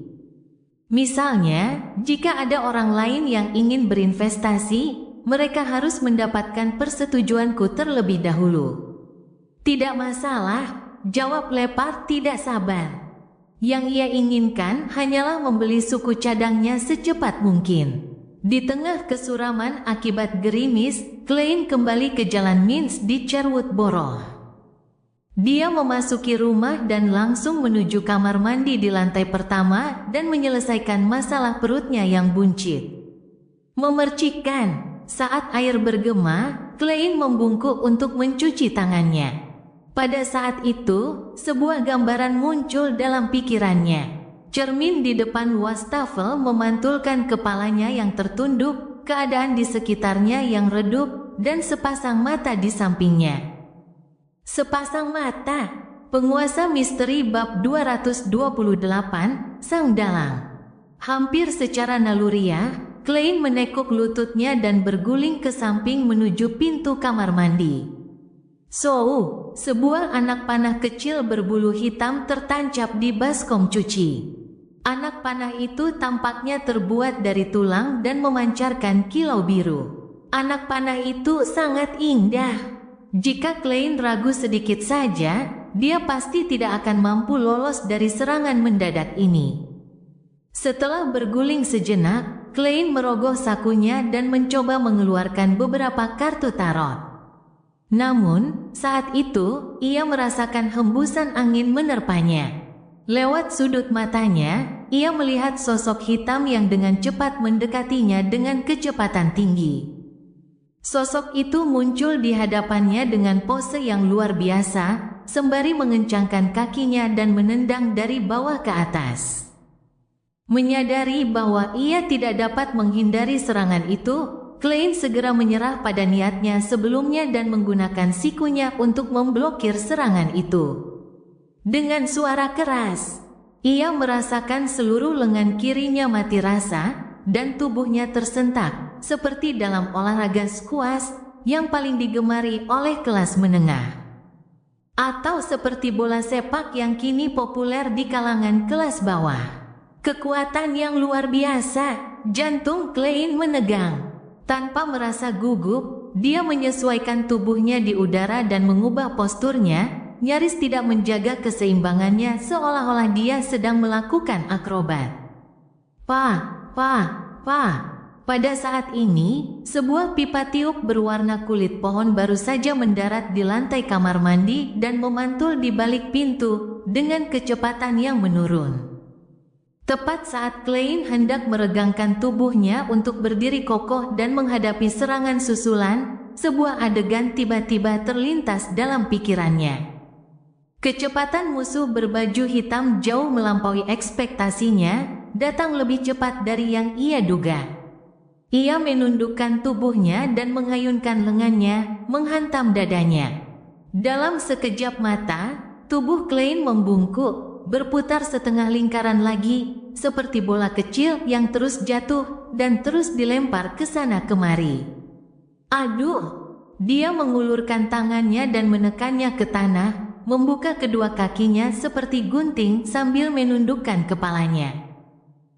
Misalnya, jika ada orang lain yang ingin berinvestasi, mereka harus mendapatkan persetujuanku terlebih dahulu. Tidak masalah, jawab Leopard tidak sabar. Yang ia inginkan hanyalah membeli suku cadangnya secepat mungkin. Di tengah kesuraman akibat gerimis, Klein kembali ke jalan Mints di Sherwood Borough. Dia memasuki rumah dan langsung menuju kamar mandi di lantai pertama dan menyelesaikan masalah perutnya yang buncit. Memercikkan. Saat air bergema, Klein membungkuk untuk mencuci tangannya. Pada saat itu, sebuah gambaran muncul dalam pikirannya. Cermin di depan wastafel memantulkan kepalanya yang tertunduk, keadaan di sekitarnya yang redup, dan sepasang mata di sampingnya. Sepasang mata, Penguasa Misteri bab 228, Sang Dalang. Hampir secara naluriah, Klein menekuk lututnya dan berguling ke samping menuju pintu kamar mandi. Sebuah anak panah kecil berbulu hitam tertancap di baskom cuci. Anak panah itu tampaknya terbuat dari tulang dan memancarkan kilau biru. Anak panah itu sangat indah. Jika Klein ragu sedikit saja, dia pasti tidak akan mampu lolos dari serangan mendadak ini. Setelah berguling sejenak, Klein merogoh sakunya dan mencoba mengeluarkan beberapa kartu tarot. Namun, saat itu, ia merasakan hembusan angin menerpanya. Lewat sudut matanya, ia melihat sosok hitam yang dengan cepat mendekatinya dengan kecepatan tinggi. Sosok itu muncul di hadapannya dengan pose yang luar biasa, sembari mengencangkan kakinya dan menendang dari bawah ke atas. Menyadari bahwa ia tidak dapat menghindari serangan itu, Klein segera menyerah pada niatnya sebelumnya dan menggunakan sikunya untuk memblokir serangan itu. Dengan suara keras, ia merasakan seluruh lengan kirinya mati rasa dan tubuhnya tersentak, seperti dalam olahraga squash yang paling digemari oleh kelas menengah. Atau seperti bola sepak yang kini populer di kalangan kelas bawah. Kekuatan yang luar biasa, jantung Klein menegang. Tanpa merasa gugup, dia menyesuaikan tubuhnya di udara dan mengubah posturnya, nyaris tidak menjaga keseimbangannya seolah-olah dia sedang melakukan akrobat. Pada saat ini, sebuah pipa tiup berwarna kulit pohon baru saja mendarat di lantai kamar mandi dan memantul di balik pintu dengan kecepatan yang menurun. Tepat saat Klein hendak meregangkan tubuhnya untuk berdiri kokoh dan menghadapi serangan susulan, sebuah adegan tiba-tiba terlintas dalam pikirannya. Kecepatan musuh berbaju hitam jauh melampaui ekspektasinya, datang lebih cepat dari yang ia duga. Ia menundukkan tubuhnya dan mengayunkan lengannya, menghantam dadanya. Dalam sekejap mata, tubuh Klein membungkuk, berputar setengah lingkaran lagi, seperti bola kecil yang terus jatuh dan terus dilempar ke sana kemari. Aduh! Dia mengulurkan tangannya dan menekannya ke tanah, membuka kedua kakinya seperti gunting sambil menundukkan kepalanya.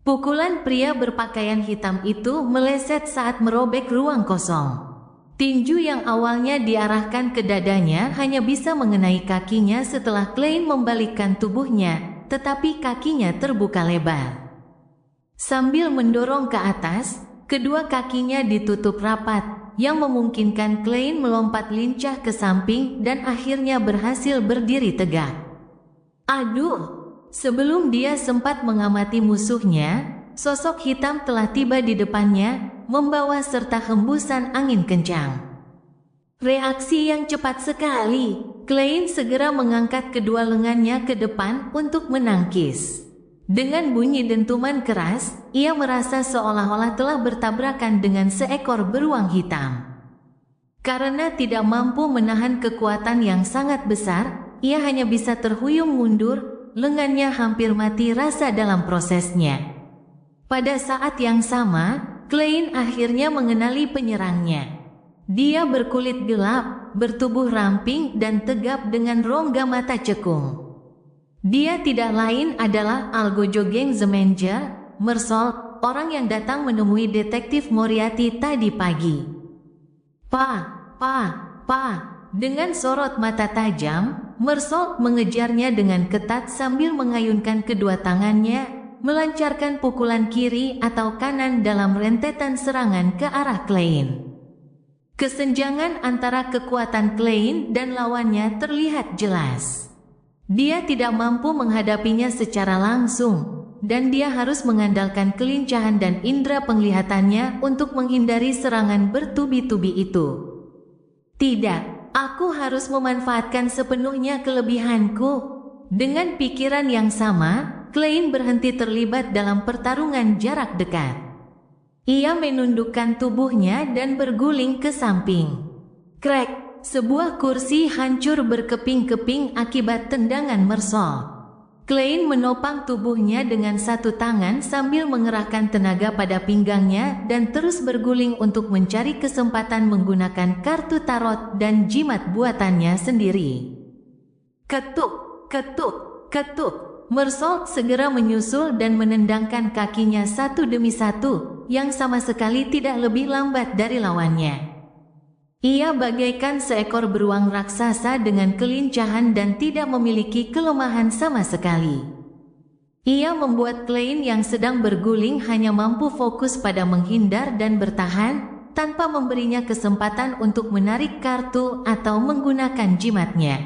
Pukulan pria berpakaian hitam itu meleset saat merobek ruang kosong. Tinju yang awalnya diarahkan ke dadanya hanya bisa mengenai kakinya setelah Klein membalikkan tubuhnya, tetapi kakinya terbuka lebar. Sambil mendorong ke atas, kedua kakinya ditutup rapat, yang memungkinkan Klein melompat lincah ke samping dan akhirnya berhasil berdiri tegak. Aduh! Sebelum dia sempat mengamati musuhnya, sosok hitam telah tiba di depannya, membawa serta hembusan angin kencang. Reaksi yang cepat sekali, Klein segera mengangkat kedua lengannya ke depan untuk menangkis. Dengan bunyi dentuman keras, ia merasa seolah-olah telah bertabrakan dengan seekor beruang hitam. Karena tidak mampu menahan kekuatan yang sangat besar, ia hanya bisa terhuyung mundur, lengannya hampir mati rasa dalam prosesnya. Pada saat yang sama, Klein akhirnya mengenali penyerangnya. Dia berkulit gelap, bertubuh ramping dan tegap dengan rongga mata cekung. Dia tidak lain adalah Algojo Geng Zemenger, Mersault, orang yang datang menemui detektif Moriarty tadi pagi. Dengan sorot mata tajam, Mersault mengejarnya dengan ketat sambil mengayunkan kedua tangannya, melancarkan pukulan kiri atau kanan dalam rentetan serangan ke arah Klein. Kesenjangan antara kekuatan Klein dan lawannya terlihat jelas. Dia tidak mampu menghadapinya secara langsung, dan dia harus mengandalkan kelincahan dan indera penglihatannya untuk menghindari serangan bertubi-tubi itu. Tidak, aku harus memanfaatkan sepenuhnya kelebihanku. Dengan pikiran yang sama, Klein berhenti terlibat dalam pertarungan jarak dekat. Ia menundukkan tubuhnya dan berguling ke samping. Krek! sebuah kursi hancur berkeping-keping akibat tendangan Mersault. Klein menopang tubuhnya dengan satu tangan sambil mengerahkan tenaga pada pinggangnya dan terus berguling untuk mencari kesempatan menggunakan kartu tarot dan jimat buatannya sendiri. Ketuk, ketuk, ketuk. Mersault segera menyusul dan menendangkan kakinya satu demi satu, yang sama sekali tidak lebih lambat dari lawannya. Ia bagaikan seekor beruang raksasa dengan kelincahan dan tidak memiliki kelemahan sama sekali. Ia membuat Klein yang sedang berguling hanya mampu fokus pada menghindar dan bertahan, tanpa memberinya kesempatan untuk menarik kartu atau menggunakan jimatnya.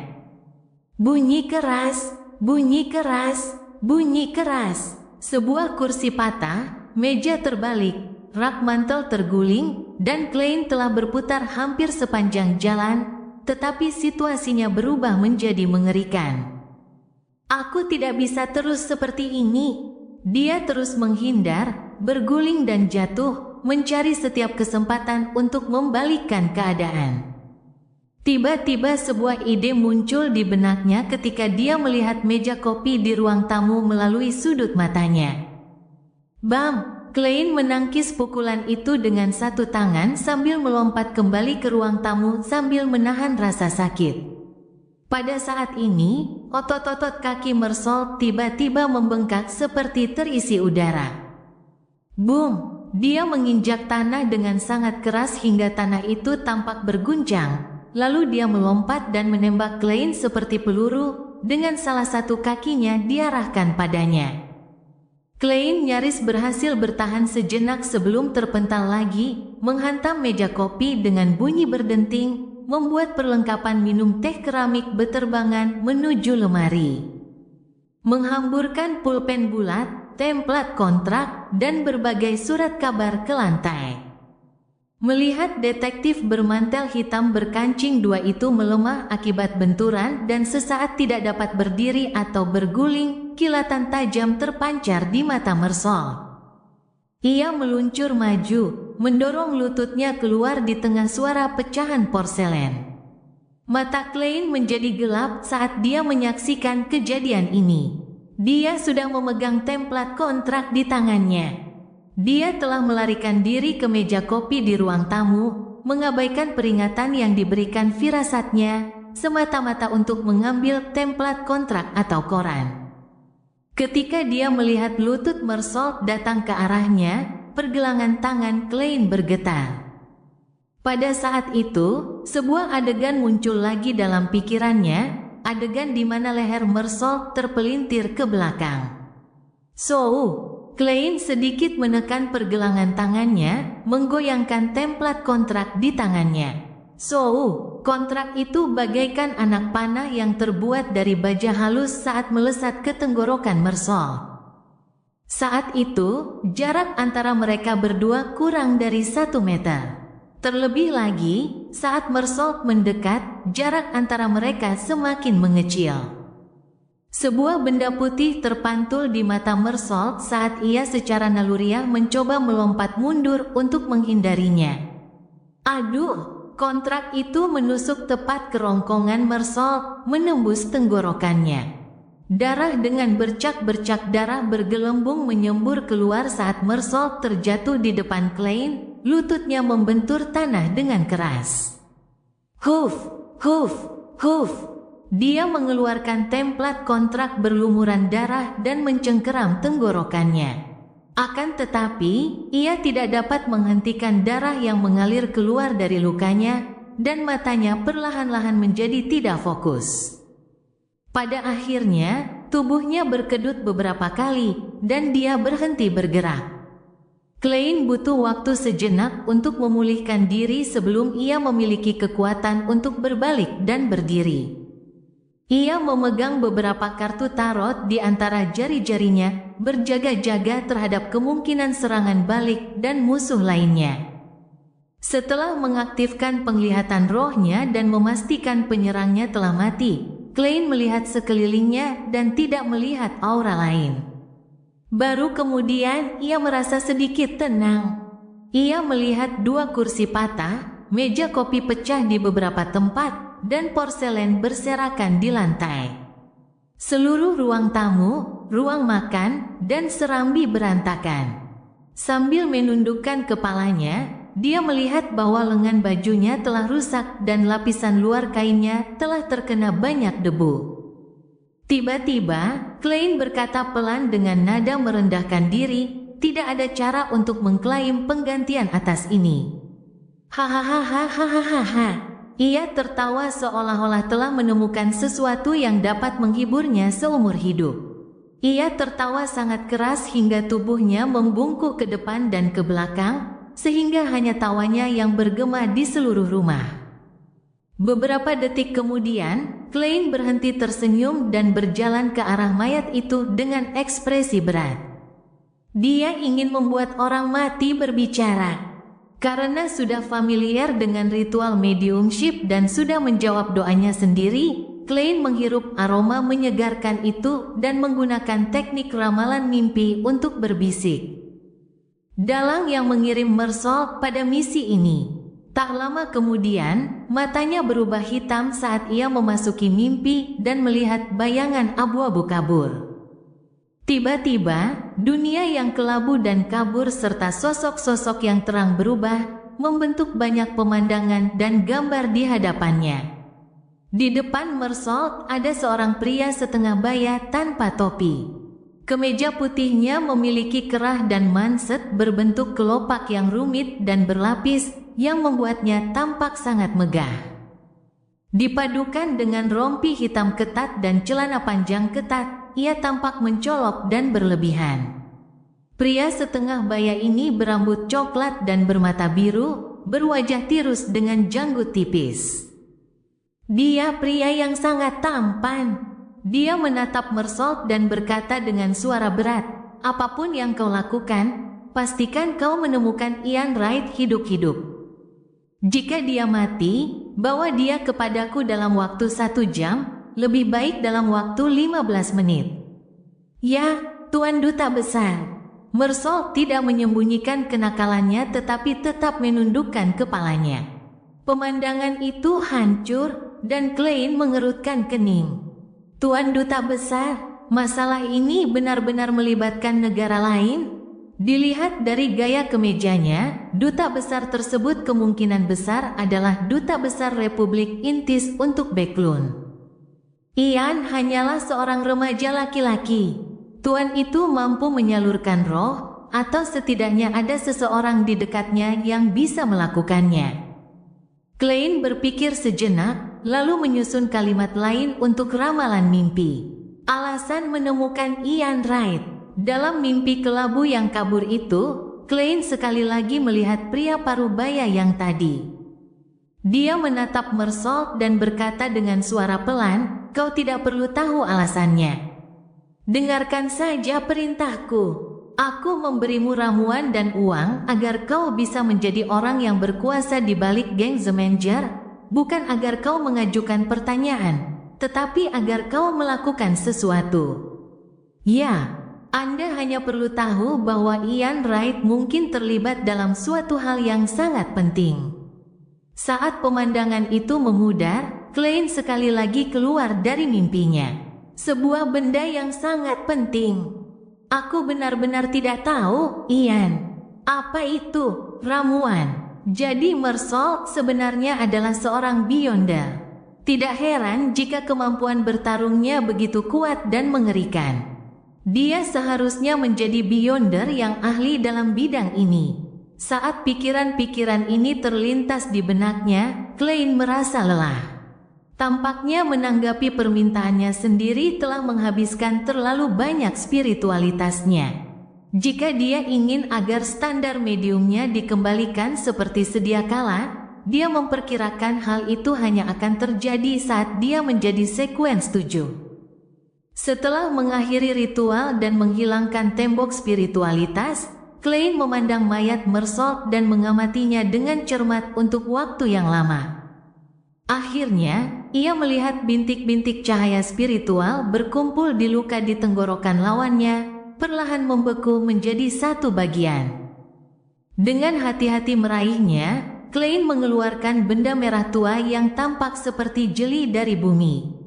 Bunyi keras, bunyi keras, bunyi keras. Sebuah kursi patah, meja terbalik, rak mantel terguling, dan Klein telah berputar hampir sepanjang jalan, tetapi situasinya berubah menjadi mengerikan. Aku tidak bisa terus seperti ini. Dia terus menghindar, berguling dan jatuh, mencari setiap kesempatan untuk membalikkan keadaan. Tiba-tiba sebuah ide muncul di benaknya ketika dia melihat meja kopi di ruang tamu melalui sudut matanya. Bam! Klein menangkis pukulan itu dengan satu tangan sambil melompat kembali ke ruang tamu sambil menahan rasa sakit. Pada saat ini, otot-otot kaki Mersault tiba-tiba membengkak seperti terisi udara. Boom! Dia menginjak tanah dengan sangat keras hingga tanah itu tampak berguncang. Lalu dia melompat dan menembak Klein seperti peluru, dengan salah satu kakinya diarahkan padanya. Klein nyaris berhasil bertahan sejenak sebelum terpental lagi, menghantam meja kopi dengan bunyi berdenting, membuat perlengkapan minum teh keramik beterbangan menuju lemari. Menghamburkan pulpen bulat, templat kontrak, dan berbagai surat kabar ke lantai. Melihat detektif bermantel hitam berkancing dua itu melemah akibat benturan dan sesaat tidak dapat berdiri atau berguling, kilatan tajam terpancar di mata Mersault. Ia meluncur maju, mendorong lututnya keluar di tengah suara pecahan porselen. Mata Klein menjadi gelap saat dia menyaksikan kejadian ini. Dia sudah memegang templat kontrak di tangannya. Dia telah melarikan diri ke meja kopi di ruang tamu, mengabaikan peringatan yang diberikan firasatnya, semata-mata untuk mengambil templat kontrak atau koran. Ketika dia melihat lutut Mersault datang ke arahnya, pergelangan tangan Klein bergetar. Pada saat itu, sebuah adegan muncul lagi dalam pikirannya, adegan di mana leher Mersault terpelintir ke belakang. Klein sedikit menekan pergelangan tangannya, menggoyangkan templat kontrak di tangannya. Kontrak itu bagaikan anak panah yang terbuat dari baja halus saat melesat ke tenggorokan Mersault. Saat itu, jarak antara mereka berdua kurang dari 1 meter. Terlebih lagi, saat Mersault mendekat, jarak antara mereka semakin mengecil. Sebuah benda putih terpantul di mata Mersault saat ia secara naluriah mencoba melompat mundur untuk menghindarinya. Aduh, kontrak itu menusuk tepat kerongkongan Mersault, menembus tenggorokannya. Darah dengan bercak-bercak darah bergelembung menyembur keluar saat Mersault terjatuh di depan Klein, lututnya membentur tanah dengan keras. Huf, huf, huf. Dia mengeluarkan templat kontrak berlumuran darah dan mencengkeram tenggorokannya. Akan tetapi, ia tidak dapat menghentikan darah yang mengalir keluar dari lukanya, dan matanya perlahan-lahan menjadi tidak fokus. Pada akhirnya, tubuhnya berkedut beberapa kali, dan dia berhenti bergerak. Klein butuh waktu sejenak untuk memulihkan diri sebelum ia memiliki kekuatan untuk berbalik dan berdiri. Ia memegang beberapa kartu tarot di antara jari-jarinya, berjaga-jaga terhadap kemungkinan serangan balik dan musuh lainnya. Setelah mengaktifkan penglihatan rohnya dan memastikan penyerangnya telah mati, Klein melihat sekelilingnya dan tidak melihat aura lain. Baru kemudian ia merasa sedikit tenang. Ia melihat 2 kursi patah, meja kopi pecah di beberapa tempat, dan porselen berserakan di lantai. Seluruh ruang tamu, ruang makan, dan serambi berantakan. Sambil menundukkan kepalanya, dia melihat bahwa lengan bajunya telah rusak dan lapisan luar kainnya telah terkena banyak debu. Tiba-tiba, Klein berkata pelan dengan nada merendahkan diri, tidak ada cara untuk mengklaim penggantian atas ini. Hahaha. Ia tertawa seolah-olah telah menemukan sesuatu yang dapat menghiburnya seumur hidup. Ia tertawa sangat keras hingga tubuhnya membungkuk ke depan dan ke belakang, sehingga hanya tawanya yang bergema di seluruh rumah. Beberapa detik kemudian, Klein berhenti tersenyum dan berjalan ke arah mayat itu dengan ekspresi berat. Dia ingin membuat orang mati berbicara. Karena sudah familiar dengan ritual mediumship dan sudah menjawab doanya sendiri, Klein menghirup aroma menyegarkan itu dan menggunakan teknik ramalan mimpi untuk berbisik. Dalang yang mengirim Mersault pada misi ini. Tak lama kemudian, matanya berubah hitam saat ia memasuki mimpi dan melihat bayangan abu-abu kabur. Tiba-tiba, dunia yang kelabu dan kabur serta sosok-sosok yang terang berubah, membentuk banyak pemandangan dan gambar di hadapannya. Di depan Mersault ada seorang pria setengah baya tanpa topi. Kemeja putihnya memiliki kerah dan manset berbentuk kelopak yang rumit dan berlapis, yang membuatnya tampak sangat megah. Dipadukan dengan rompi hitam ketat dan celana panjang ketat, ia tampak mencolok dan berlebihan. Pria setengah baya ini berambut coklat dan bermata biru, berwajah tirus dengan janggut tipis. Dia pria yang sangat tampan. Dia menatap Mersault dan berkata dengan suara berat, "Apapun yang kau lakukan, pastikan kau menemukan Ian Wright hidup-hidup. Jika dia mati, bawa dia kepadaku dalam waktu 1 jam, lebih baik dalam waktu 15 menit. Ya, Tuan Duta Besar." Mersault tidak menyembunyikan kenakalannya tetapi tetap menundukkan kepalanya. Pemandangan itu hancur dan Klein mengerutkan kening. "Tuan Duta Besar, masalah ini benar-benar melibatkan negara lain?" Dilihat dari gaya kemejanya, duta besar tersebut kemungkinan besar adalah Duta Besar Republik Intis untuk Backlund. Ian hanyalah seorang remaja laki-laki. Tuan itu mampu menyalurkan roh, atau setidaknya ada seseorang di dekatnya yang bisa melakukannya. Klein berpikir sejenak, lalu menyusun kalimat lain untuk ramalan mimpi. Alasan menemukan Ian Wright. Dalam mimpi kelabu yang kabur itu, Klein sekali lagi melihat pria parubaya yang tadi. Dia menatap Mersault dan berkata dengan suara pelan, "Kau tidak perlu tahu alasannya. Dengarkan saja perintahku. Aku memberimu ramuan dan uang agar kau bisa menjadi orang yang berkuasa di balik geng Zemanger, bukan agar kau mengajukan pertanyaan, tetapi agar kau melakukan sesuatu. Ya, Anda hanya perlu tahu bahwa Ian Wright mungkin terlibat dalam suatu hal yang sangat penting." Saat pemandangan itu memudar, Klein sekali lagi keluar dari mimpinya. "Sebuah benda yang sangat penting. Aku benar-benar tidak tahu, Ian. Apa itu? Ramuan." Jadi Mersault sebenarnya adalah seorang Beyonder. Tidak heran jika kemampuan bertarungnya begitu kuat dan mengerikan. Dia seharusnya menjadi Beyonder yang ahli dalam bidang ini. Saat pikiran-pikiran ini terlintas di benaknya, Klein merasa lelah. Tampaknya menanggapi permintaannya sendiri telah menghabiskan terlalu banyak spiritualitasnya. Jika dia ingin agar standar mediumnya dikembalikan seperti sedia kala, dia memperkirakan hal itu hanya akan terjadi saat dia menjadi Sequence 7. Setelah mengakhiri ritual dan menghilangkan tembok spiritualitas, Klein memandang mayat Mersault dan mengamatinya dengan cermat untuk waktu yang lama. Akhirnya, ia melihat bintik-bintik cahaya spiritual berkumpul di luka di tenggorokan lawannya, perlahan membeku menjadi satu bagian. Dengan hati-hati meraihnya, Klein mengeluarkan benda merah tua yang tampak seperti jeli dari bumi.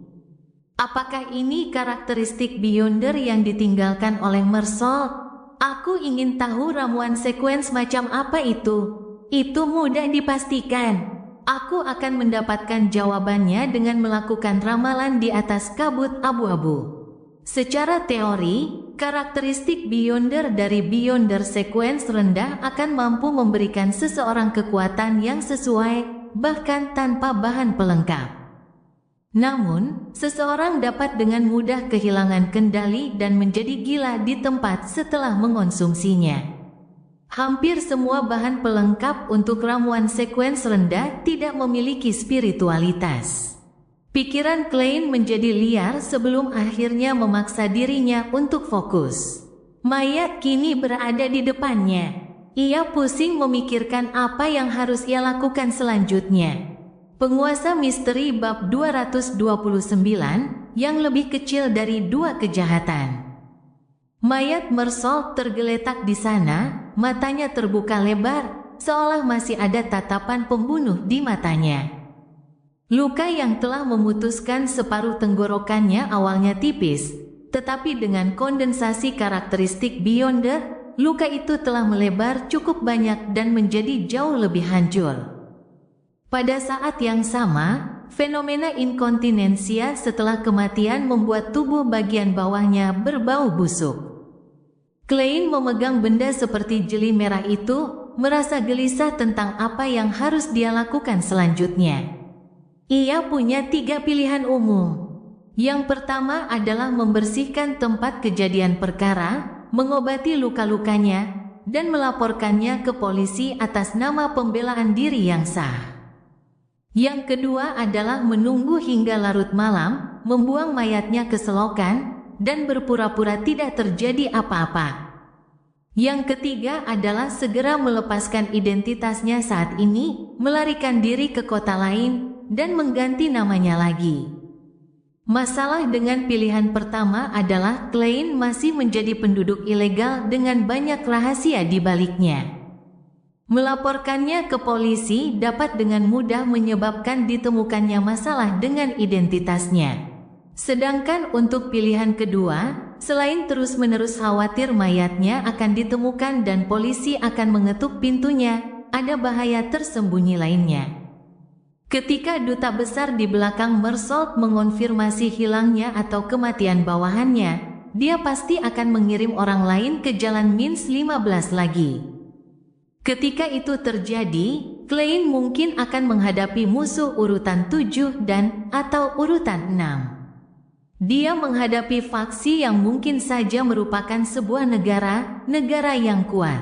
Apakah ini karakteristik Beyonder yang ditinggalkan oleh Mersault? Aku ingin tahu ramuan sekuens macam apa itu. Itu mudah dipastikan. Aku akan mendapatkan jawabannya dengan melakukan ramalan di atas kabut abu-abu. Secara teori, karakteristik Beyonder dari Beyonder sekuens rendah akan mampu memberikan seseorang kekuatan yang sesuai, bahkan tanpa bahan pelengkap. Namun, seseorang dapat dengan mudah kehilangan kendali dan menjadi gila di tempat setelah mengonsumsinya. Hampir semua bahan pelengkap untuk ramuan sekuens rendah tidak memiliki spiritualitas. Pikiran Klein menjadi liar sebelum akhirnya memaksa dirinya untuk fokus. Mayat kini berada di depannya. Ia pusing memikirkan apa yang harus ia lakukan selanjutnya. Penguasa misteri bab 229, yang lebih kecil dari dua kejahatan. Mayat Mersault tergeletak di sana, matanya terbuka lebar, seolah masih ada tatapan pembunuh di matanya. Luka yang telah memutuskan separuh tenggorokannya awalnya tipis, tetapi dengan kondensasi karakteristik Beyonder, luka itu telah melebar cukup banyak dan menjadi jauh lebih hancur. Pada saat yang sama, fenomena inkontinensia setelah kematian membuat tubuh bagian bawahnya berbau busuk. Klein memegang benda seperti jeli merah itu, merasa gelisah tentang apa yang harus dia lakukan selanjutnya. Ia punya 3 pilihan umum. Yang pertama adalah membersihkan tempat kejadian perkara, mengobati luka-lukanya, dan melaporkannya ke polisi atas nama pembelaan diri yang sah. Yang kedua adalah menunggu hingga larut malam, membuang mayatnya ke selokan, dan berpura-pura tidak terjadi apa-apa. Yang ketiga adalah segera melepaskan identitasnya saat ini, melarikan diri ke kota lain, dan mengganti namanya lagi. Masalah dengan pilihan pertama adalah Klein masih menjadi penduduk ilegal dengan banyak rahasia di baliknya. Melaporkannya ke polisi dapat dengan mudah menyebabkan ditemukannya masalah dengan identitasnya. Sedangkan untuk pilihan kedua, selain terus-menerus khawatir mayatnya akan ditemukan dan polisi akan mengetuk pintunya, ada bahaya tersembunyi lainnya. Ketika duta besar di belakang Mersault mengonfirmasi hilangnya atau kematian bawahannya, dia pasti akan mengirim orang lain ke jalan Mins 15 lagi. Ketika itu terjadi, Klein mungkin akan menghadapi musuh urutan 7 dan atau urutan 6. Dia menghadapi faksi yang mungkin saja merupakan sebuah negara yang kuat.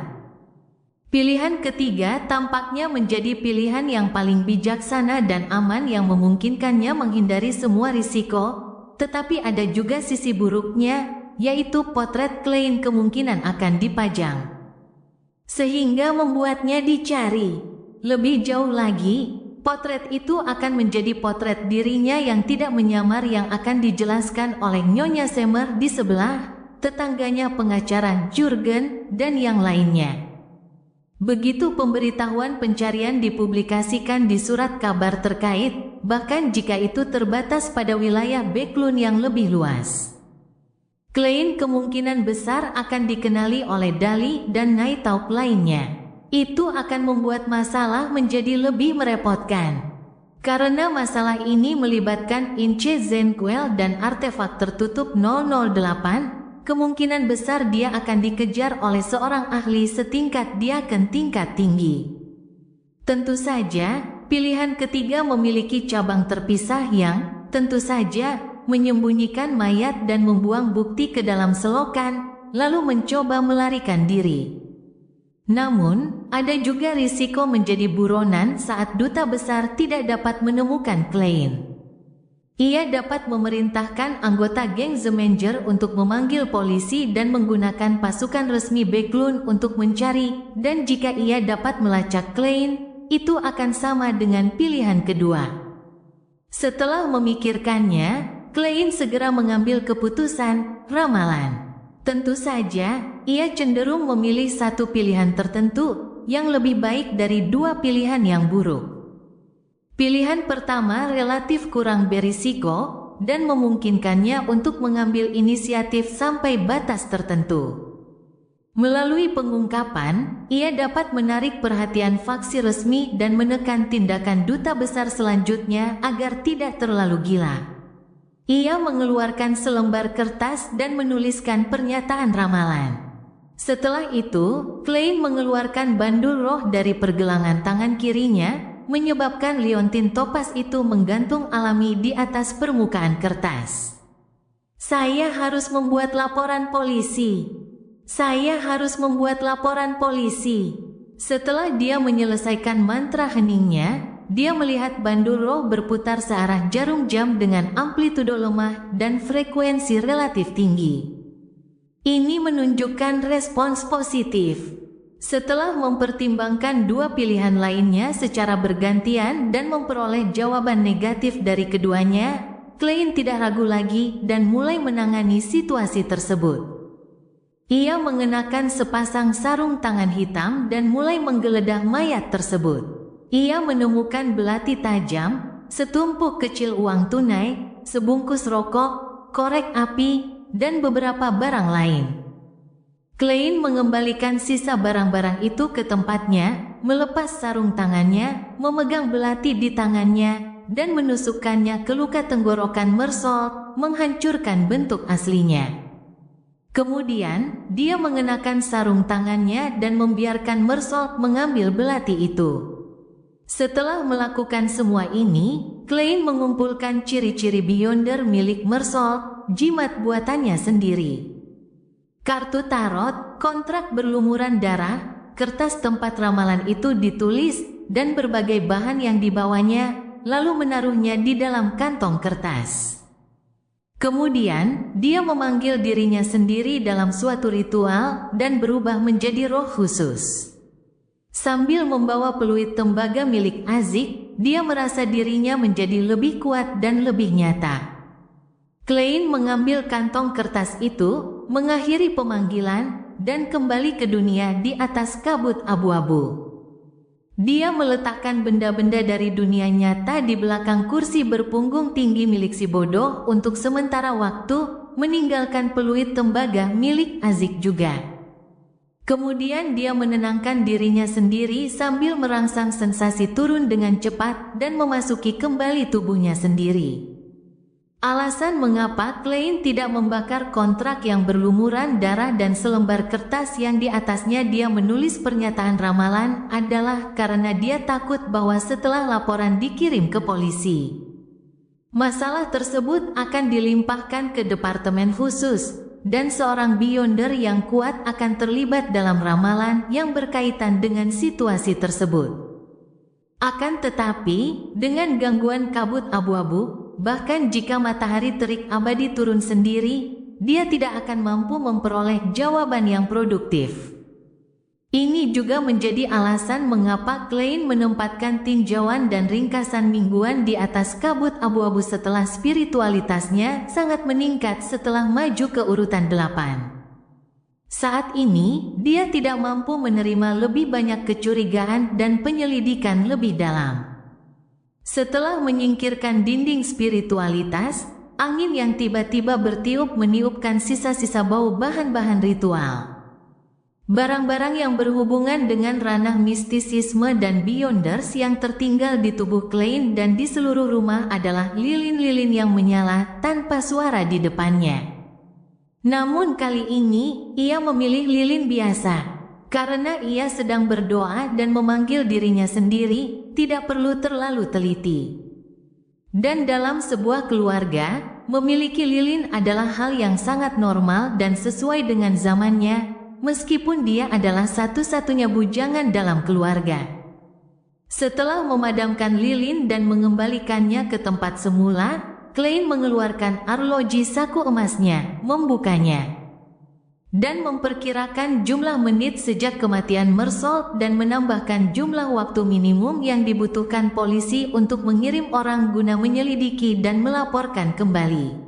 Pilihan ketiga tampaknya menjadi pilihan yang paling bijaksana dan aman yang memungkinkannya menghindari semua risiko, tetapi ada juga sisi buruknya, yaitu potret Klein kemungkinan akan dipajang. Sehingga membuatnya dicari. Lebih jauh lagi, potret itu akan menjadi potret dirinya yang tidak menyamar yang akan dijelaskan oleh Nyonya Semer di sebelah, tetangganya pengacara Jurgen, dan yang lainnya. Begitu pemberitahuan pencarian dipublikasikan di surat kabar terkait, bahkan jika itu terbatas pada wilayah Backlund yang lebih luas. Klein kemungkinan besar akan dikenali oleh Dali dan Nighthawk lainnya. Itu akan membuat masalah menjadi lebih merepotkan. Karena masalah ini melibatkan Inche Zenquel dan artefak tertutup 008, kemungkinan besar dia akan dikejar oleh seorang ahli setingkat Diaken tingkat tinggi. Tentu saja, pilihan ketiga memiliki cabang terpisah yang, tentu saja, menyembunyikan mayat dan membuang bukti ke dalam selokan, lalu mencoba melarikan diri. Namun, ada juga risiko menjadi buronan saat duta besar tidak dapat menemukan Klein. Ia dapat memerintahkan anggota geng Zemenger untuk memanggil polisi dan menggunakan pasukan resmi Backlund untuk mencari, dan jika ia dapat melacak Klein, itu akan sama dengan pilihan kedua. Setelah memikirkannya, Klein segera mengambil keputusan, ramalan. Tentu saja, ia cenderung memilih satu pilihan tertentu, yang lebih baik dari dua pilihan yang buruk. Pilihan pertama relatif kurang berisiko dan memungkinkannya untuk mengambil inisiatif sampai batas tertentu. Melalui pengungkapan, ia dapat menarik perhatian faksi resmi dan menekan tindakan duta besar selanjutnya agar tidak terlalu gila. Ia mengeluarkan selembar kertas dan menuliskan pernyataan ramalan. Setelah itu, Klein mengeluarkan bandul roh dari pergelangan tangan kirinya, menyebabkan liontin topas itu menggantung alami di atas permukaan kertas. Saya harus membuat laporan polisi. Saya harus membuat laporan polisi. Setelah dia menyelesaikan mantra heningnya, dia melihat bandul roh berputar searah jarum jam dengan amplitudo lemah dan frekuensi relatif tinggi. Ini menunjukkan respons positif. Setelah mempertimbangkan dua pilihan lainnya secara bergantian dan memperoleh jawaban negatif dari keduanya, Klein tidak ragu lagi dan mulai menangani situasi tersebut. Ia mengenakan sepasang sarung tangan hitam dan mulai menggeledah mayat tersebut. Ia menemukan belati tajam, setumpuk kecil uang tunai, sebungkus rokok, korek api, dan beberapa barang lain. Klein mengembalikan sisa barang-barang itu ke tempatnya, melepas sarung tangannya, memegang belati di tangannya, dan menusukkannya ke luka tenggorokan Mersault, menghancurkan bentuk aslinya. Kemudian, dia mengenakan sarung tangannya dan membiarkan Mersault mengambil belati itu. Setelah melakukan semua ini, Klein mengumpulkan ciri-ciri Beyonder milik Mersault, jimat buatannya sendiri. Kartu tarot, kontrak berlumuran darah, kertas tempat ramalan itu ditulis, dan berbagai bahan yang dibawanya, lalu menaruhnya di dalam kantong kertas. Kemudian, dia memanggil dirinya sendiri dalam suatu ritual dan berubah menjadi roh khusus. Sambil membawa peluit tembaga milik Azik, dia merasa dirinya menjadi lebih kuat dan lebih nyata. Klein mengambil kantong kertas itu, mengakhiri pemanggilan, dan kembali ke dunia di atas kabut abu-abu. Dia meletakkan benda-benda dari dunia nyata di belakang kursi berpunggung tinggi milik si bodoh untuk sementara waktu, meninggalkan peluit tembaga milik Azik juga. Kemudian dia menenangkan dirinya sendiri sambil merangsang sensasi turun dengan cepat dan memasuki kembali tubuhnya sendiri. Alasan mengapa Klein tidak membakar kontrak yang berlumuran darah dan selembar kertas yang di atasnya dia menulis pernyataan ramalan adalah karena dia takut bahwa setelah laporan dikirim ke polisi, masalah tersebut akan dilimpahkan ke departemen khusus, dan seorang Beyonder yang kuat akan terlibat dalam ramalan yang berkaitan dengan situasi tersebut. Akan tetapi, dengan gangguan kabut abu-abu, bahkan jika matahari terik abadi turun sendiri, dia tidak akan mampu memperoleh jawaban yang produktif. Ini juga menjadi alasan mengapa Klein menempatkan tinjauan dan ringkasan mingguan di atas kabut abu-abu setelah spiritualitasnya sangat meningkat setelah maju ke urutan 8. Saat ini, dia tidak mampu menerima lebih banyak kecurigaan dan penyelidikan lebih dalam. Setelah menyingkirkan dinding spiritualitas, angin yang tiba-tiba bertiup meniupkan sisa-sisa bau bahan-bahan ritual. Barang-barang yang berhubungan dengan ranah mistisisme dan Beyonders yang tertinggal di tubuh Klein dan di seluruh rumah adalah lilin-lilin yang menyala tanpa suara di depannya. Namun kali ini, ia memilih lilin biasa. Karena ia sedang berdoa dan memanggil dirinya sendiri, tidak perlu terlalu teliti. Dan dalam sebuah keluarga, memiliki lilin adalah hal yang sangat normal dan sesuai dengan zamannya, meskipun dia adalah satu-satunya bujangan dalam keluarga. Setelah memadamkan lilin dan mengembalikannya ke tempat semula, Klein mengeluarkan arloji saku emasnya, membukanya, dan memperkirakan jumlah menit sejak kematian Mersault dan menambahkan jumlah waktu minimum yang dibutuhkan polisi untuk mengirim orang guna menyelidiki dan melaporkan kembali.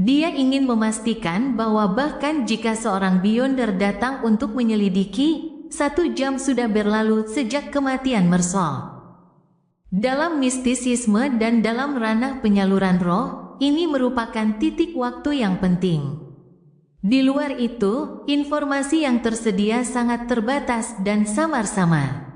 Dia ingin memastikan bahwa bahkan jika seorang Beyonder datang untuk menyelidiki, 1 jam sudah berlalu sejak kematian Mersol. Dalam mistisisme dan dalam ranah penyaluran roh, ini merupakan titik waktu yang penting. Di luar itu, informasi yang tersedia sangat terbatas dan samar-samar.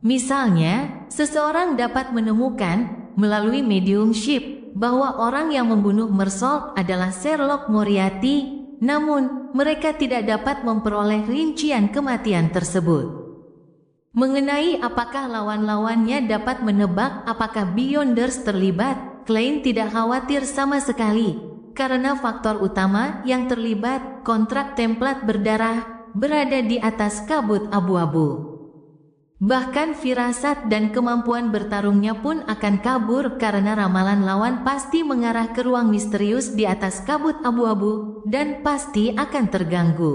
Misalnya, seseorang dapat menemukan melalui mediumship bahwa orang yang membunuh Mersol adalah Sherlock Moriarty, namun mereka tidak dapat memperoleh rincian kematian tersebut. Mengenai apakah lawan-lawannya dapat menebak apakah Beyonders terlibat, Klein tidak khawatir sama sekali, karena faktor utama yang terlibat, kontrak templat berdarah, berada di atas kabut abu-abu. Bahkan firasat dan kemampuan bertarungnya pun akan kabur karena ramalan lawan pasti mengarah ke ruang misterius di atas kabut abu-abu dan pasti akan terganggu.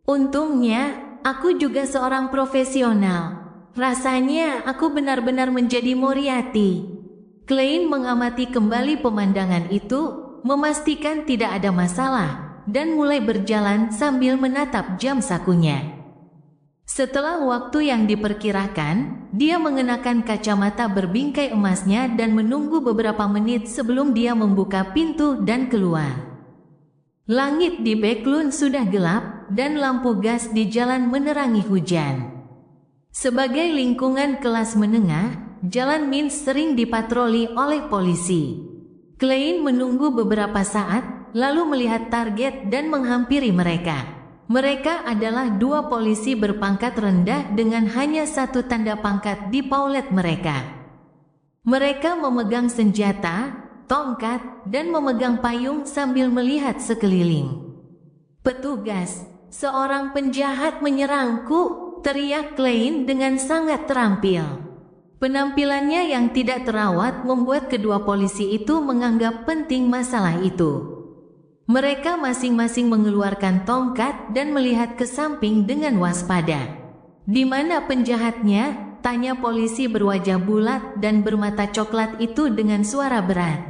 Untungnya, aku juga seorang profesional. Rasanya aku benar-benar menjadi Moriarty. Klein mengamati kembali pemandangan itu, memastikan tidak ada masalah, dan mulai berjalan sambil menatap jam sakunya. Setelah waktu yang diperkirakan, dia mengenakan kacamata berbingkai emasnya dan menunggu beberapa menit sebelum dia membuka pintu dan keluar. Langit di Backlund sudah gelap, dan lampu gas di jalan menerangi hujan. Sebagai lingkungan kelas menengah, Jalan Minsk sering dipatroli oleh polisi. Klein menunggu beberapa saat, lalu melihat target dan menghampiri mereka. Mereka adalah 2 polisi berpangkat rendah dengan hanya 1 tanda pangkat di paulet mereka. Mereka memegang senjata, tongkat, dan memegang payung sambil melihat sekeliling. "Petugas, seorang penjahat menyerangku!" teriak Klein dengan sangat terampil. Penampilannya yang tidak terawat membuat kedua polisi itu menganggap penting masalah itu. Mereka masing-masing mengeluarkan tongkat dan melihat ke samping dengan waspada. "Di mana penjahatnya?" tanya polisi berwajah bulat dan bermata coklat itu dengan suara berat.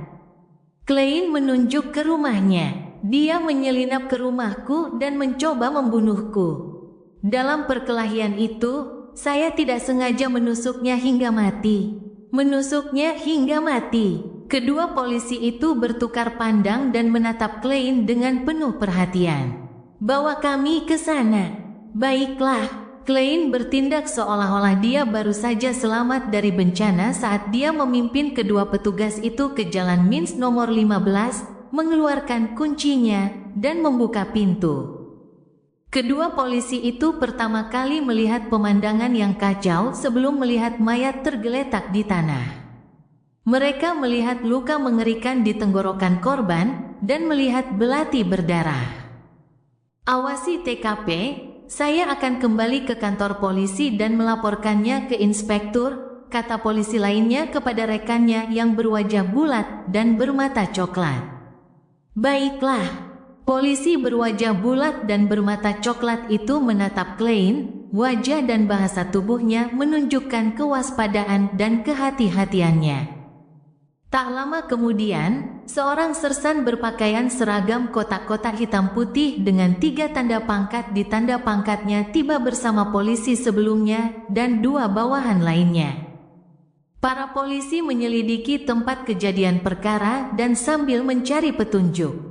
Klein menunjuk ke rumahnya. "Dia menyelinap ke rumahku dan mencoba membunuhku. Dalam perkelahian itu, saya tidak sengaja menusuknya hingga mati." "Menusuknya hingga mati." Kedua polisi itu bertukar pandang dan menatap Klein dengan penuh perhatian. "Bawa kami ke sana." "Baiklah." Klein bertindak seolah-olah dia baru saja selamat dari bencana saat dia memimpin kedua petugas itu ke Jalan Minsk nomor 15, mengeluarkan kuncinya, dan membuka pintu. Kedua polisi itu pertama kali melihat pemandangan yang kacau sebelum melihat mayat tergeletak di tanah. Mereka melihat luka mengerikan di tenggorokan korban dan melihat belati berdarah. "Awasi TKP, saya akan kembali ke kantor polisi dan melaporkannya ke inspektur," kata polisi lainnya kepada rekannya yang berwajah bulat dan bermata coklat. "Baiklah." Polisi berwajah bulat dan bermata coklat itu menatap Klein, wajah dan bahasa tubuhnya menunjukkan kewaspadaan dan kehati-hatiannya. Tak lama kemudian, seorang sersan berpakaian seragam kotak-kotak hitam putih dengan 3 tanda pangkat di tanda pangkatnya tiba bersama polisi sebelumnya dan 2 bawahan lainnya. Para polisi menyelidiki tempat kejadian perkara dan sambil mencari petunjuk.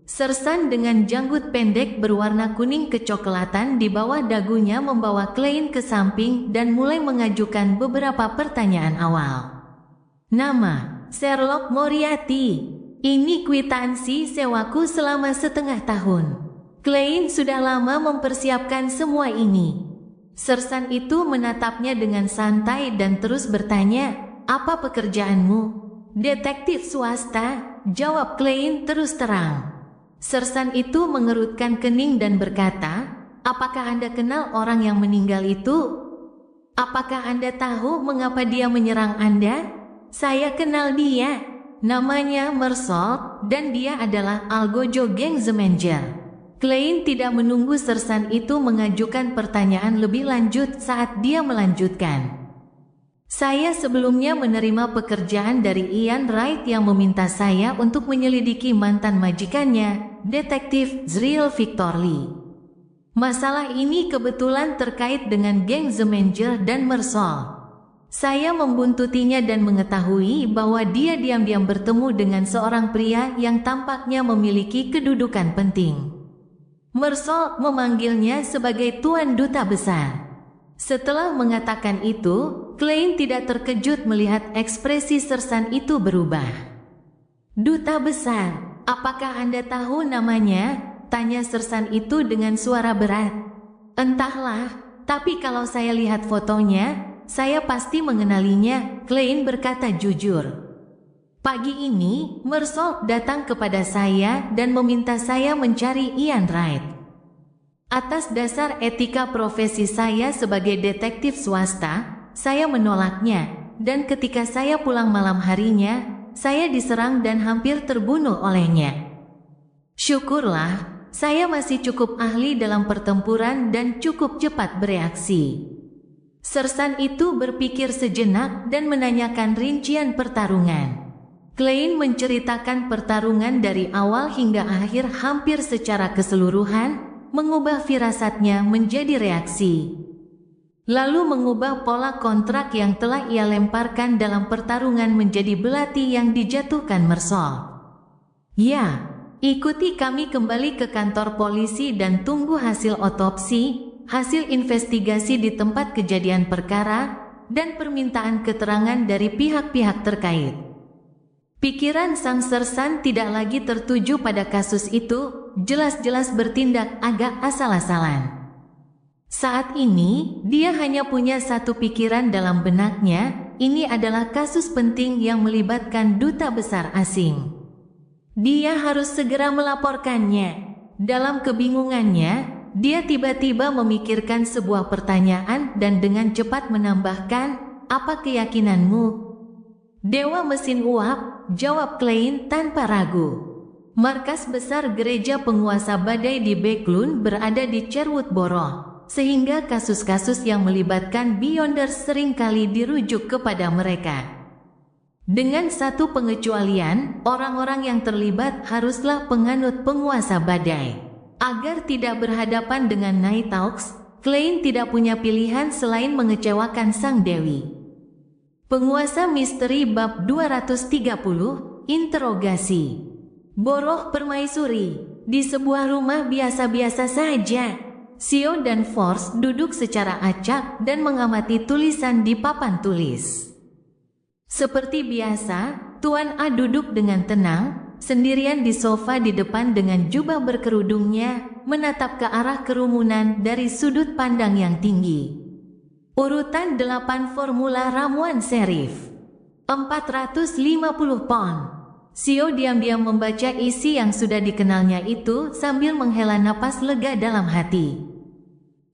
Sersan dengan janggut pendek berwarna kuning kecoklatan di bawah dagunya membawa Klein ke samping dan mulai mengajukan beberapa pertanyaan awal. "Nama: Sherlock Moriarty. Ini kwitansi sewaku selama setengah tahun." Klein sudah lama mempersiapkan semua ini. Sersan itu menatapnya dengan santai dan terus bertanya, "Apa pekerjaanmu?" "Detektif swasta," jawab Klein terus terang. Sersan itu mengerutkan kening dan berkata, "Apakah Anda kenal orang yang meninggal itu? Apakah Anda tahu mengapa dia menyerang Anda?" "Saya kenal dia. Namanya Mersol dan dia adalah Algojo Gengzemenger." Klein tidak menunggu sersan itu mengajukan pertanyaan lebih lanjut saat dia melanjutkan. "Saya sebelumnya menerima pekerjaan dari Ian Wright yang meminta saya untuk menyelidiki mantan majikannya, Detektif Zriel Victor Lee. Masalah ini kebetulan terkait dengan geng The Manger dan Mersol. Saya membuntutinya dan mengetahui bahwa dia diam-diam bertemu dengan seorang pria yang tampaknya memiliki kedudukan penting. Mersol memanggilnya sebagai Tuan Duta Besar. Setelah mengatakan itu, Klein tidak terkejut melihat ekspresi sersan itu berubah. "Duta Besar, apakah Anda tahu namanya?" tanya sersan itu dengan suara berat. "Entahlah, tapi kalau saya lihat fotonya, saya pasti mengenalinya," Klein berkata jujur. "Pagi ini, Mersol datang kepada saya dan meminta saya mencari Ian Wright. Atas dasar etika profesi saya sebagai detektif swasta, saya menolaknya, dan ketika saya pulang malam harinya, saya diserang dan hampir terbunuh olehnya. Syukurlah, saya masih cukup ahli dalam pertempuran dan cukup cepat bereaksi." Sersan itu berpikir sejenak dan menanyakan rincian pertarungan. Klein menceritakan pertarungan dari awal hingga akhir hampir secara keseluruhan, mengubah firasatnya menjadi reaksi. Lalu mengubah pola kontrak yang telah ia lemparkan dalam pertarungan menjadi belati yang dijatuhkan Mersol. "Ya, ikuti kami kembali ke kantor polisi dan tunggu hasil otopsi, hasil investigasi di tempat kejadian perkara, dan permintaan keterangan dari pihak-pihak terkait." Pikiran sang sersan tidak lagi tertuju pada kasus itu, jelas-jelas bertindak agak asal-asalan. Saat ini, dia hanya punya satu pikiran dalam benaknya, ini adalah kasus penting yang melibatkan duta besar asing. Dia harus segera melaporkannya. Dalam kebingungannya, dia tiba-tiba memikirkan sebuah pertanyaan dan dengan cepat menambahkan, "Apa keyakinanmu?" "Dewa mesin uap," jawab Klein tanpa ragu. Markas besar gereja penguasa badai di Backlund berada di Cherwood Borough, sehingga kasus-kasus yang melibatkan Beyonders seringkali dirujuk kepada mereka. Dengan satu pengecualian, orang-orang yang terlibat haruslah penganut penguasa badai. Agar tidak berhadapan dengan Nighthawks, Klein tidak punya pilihan selain mengecewakan sang dewi. Penguasa misteri bab 230, interogasi. Borough Permaisuri. Di sebuah rumah biasa-biasa saja, Sio dan Force duduk secara acak dan mengamati tulisan di papan tulis. Seperti biasa, Tuan A duduk dengan tenang, sendirian di sofa di depan dengan jubah berkerudungnya, menatap ke arah kerumunan dari sudut pandang yang tinggi. Urutan 8 formula ramuan serif. 450 pound. Sio diam-diam membaca isi yang sudah dikenalnya itu sambil menghela napas lega dalam hati.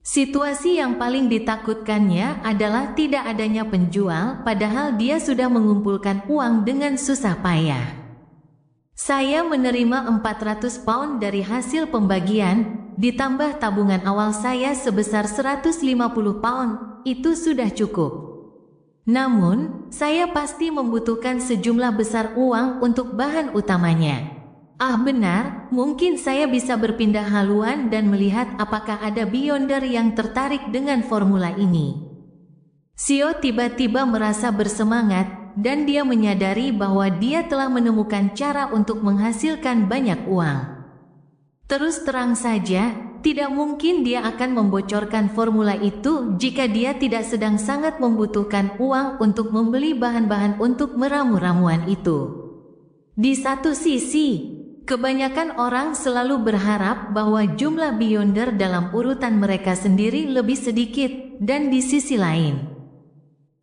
Situasi yang paling ditakutkannya adalah tidak adanya penjual, padahal dia sudah mengumpulkan uang dengan susah payah. "Saya menerima 400 pound dari hasil pembagian, ditambah tabungan awal saya sebesar 150 pound. Itu sudah cukup. Namun, saya pasti membutuhkan sejumlah besar uang untuk bahan utamanya. Ah benar, mungkin saya bisa berpindah haluan dan melihat apakah ada Beyonder yang tertarik dengan formula ini." Sio tiba-tiba merasa bersemangat, dan dia menyadari bahwa dia telah menemukan cara untuk menghasilkan banyak uang. Terus terang saja, tidak mungkin dia akan membocorkan formula itu jika dia tidak sedang sangat membutuhkan uang untuk membeli bahan-bahan untuk meramu ramuan itu. Di satu sisi, kebanyakan orang selalu berharap bahwa jumlah Beyonder dalam urutan mereka sendiri lebih sedikit, dan di sisi lain,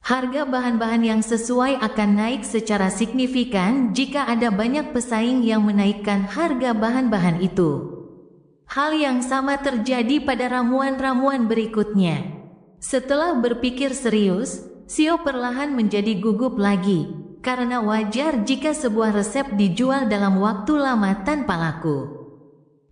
harga bahan-bahan yang sesuai akan naik secara signifikan jika ada banyak pesaing yang menaikkan harga bahan-bahan itu. Hal yang sama terjadi pada ramuan-ramuan berikutnya. Setelah berpikir serius, Sio perlahan menjadi gugup lagi, karena wajar jika sebuah resep dijual dalam waktu lama tanpa laku.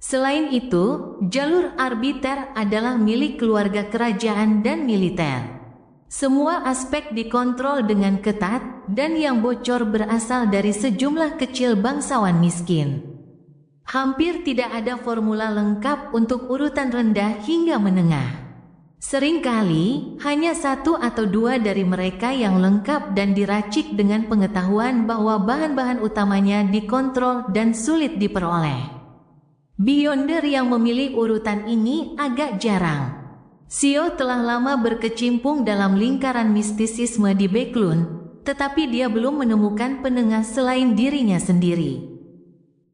Selain itu, jalur arbiter adalah milik keluarga kerajaan dan militer. Semua aspek dikontrol dengan ketat, dan yang bocor berasal dari sejumlah kecil bangsawan miskin. Hampir tidak ada formula lengkap untuk urutan rendah hingga menengah. Seringkali, hanya satu atau dua dari mereka yang lengkap dan diracik dengan pengetahuan bahwa bahan-bahan utamanya dikontrol dan sulit diperoleh. Beyonder yang memilih urutan ini agak jarang. Xiao telah lama berkecimpung dalam lingkaran mistisisme di Beklun, tetapi dia belum menemukan penengah selain dirinya sendiri.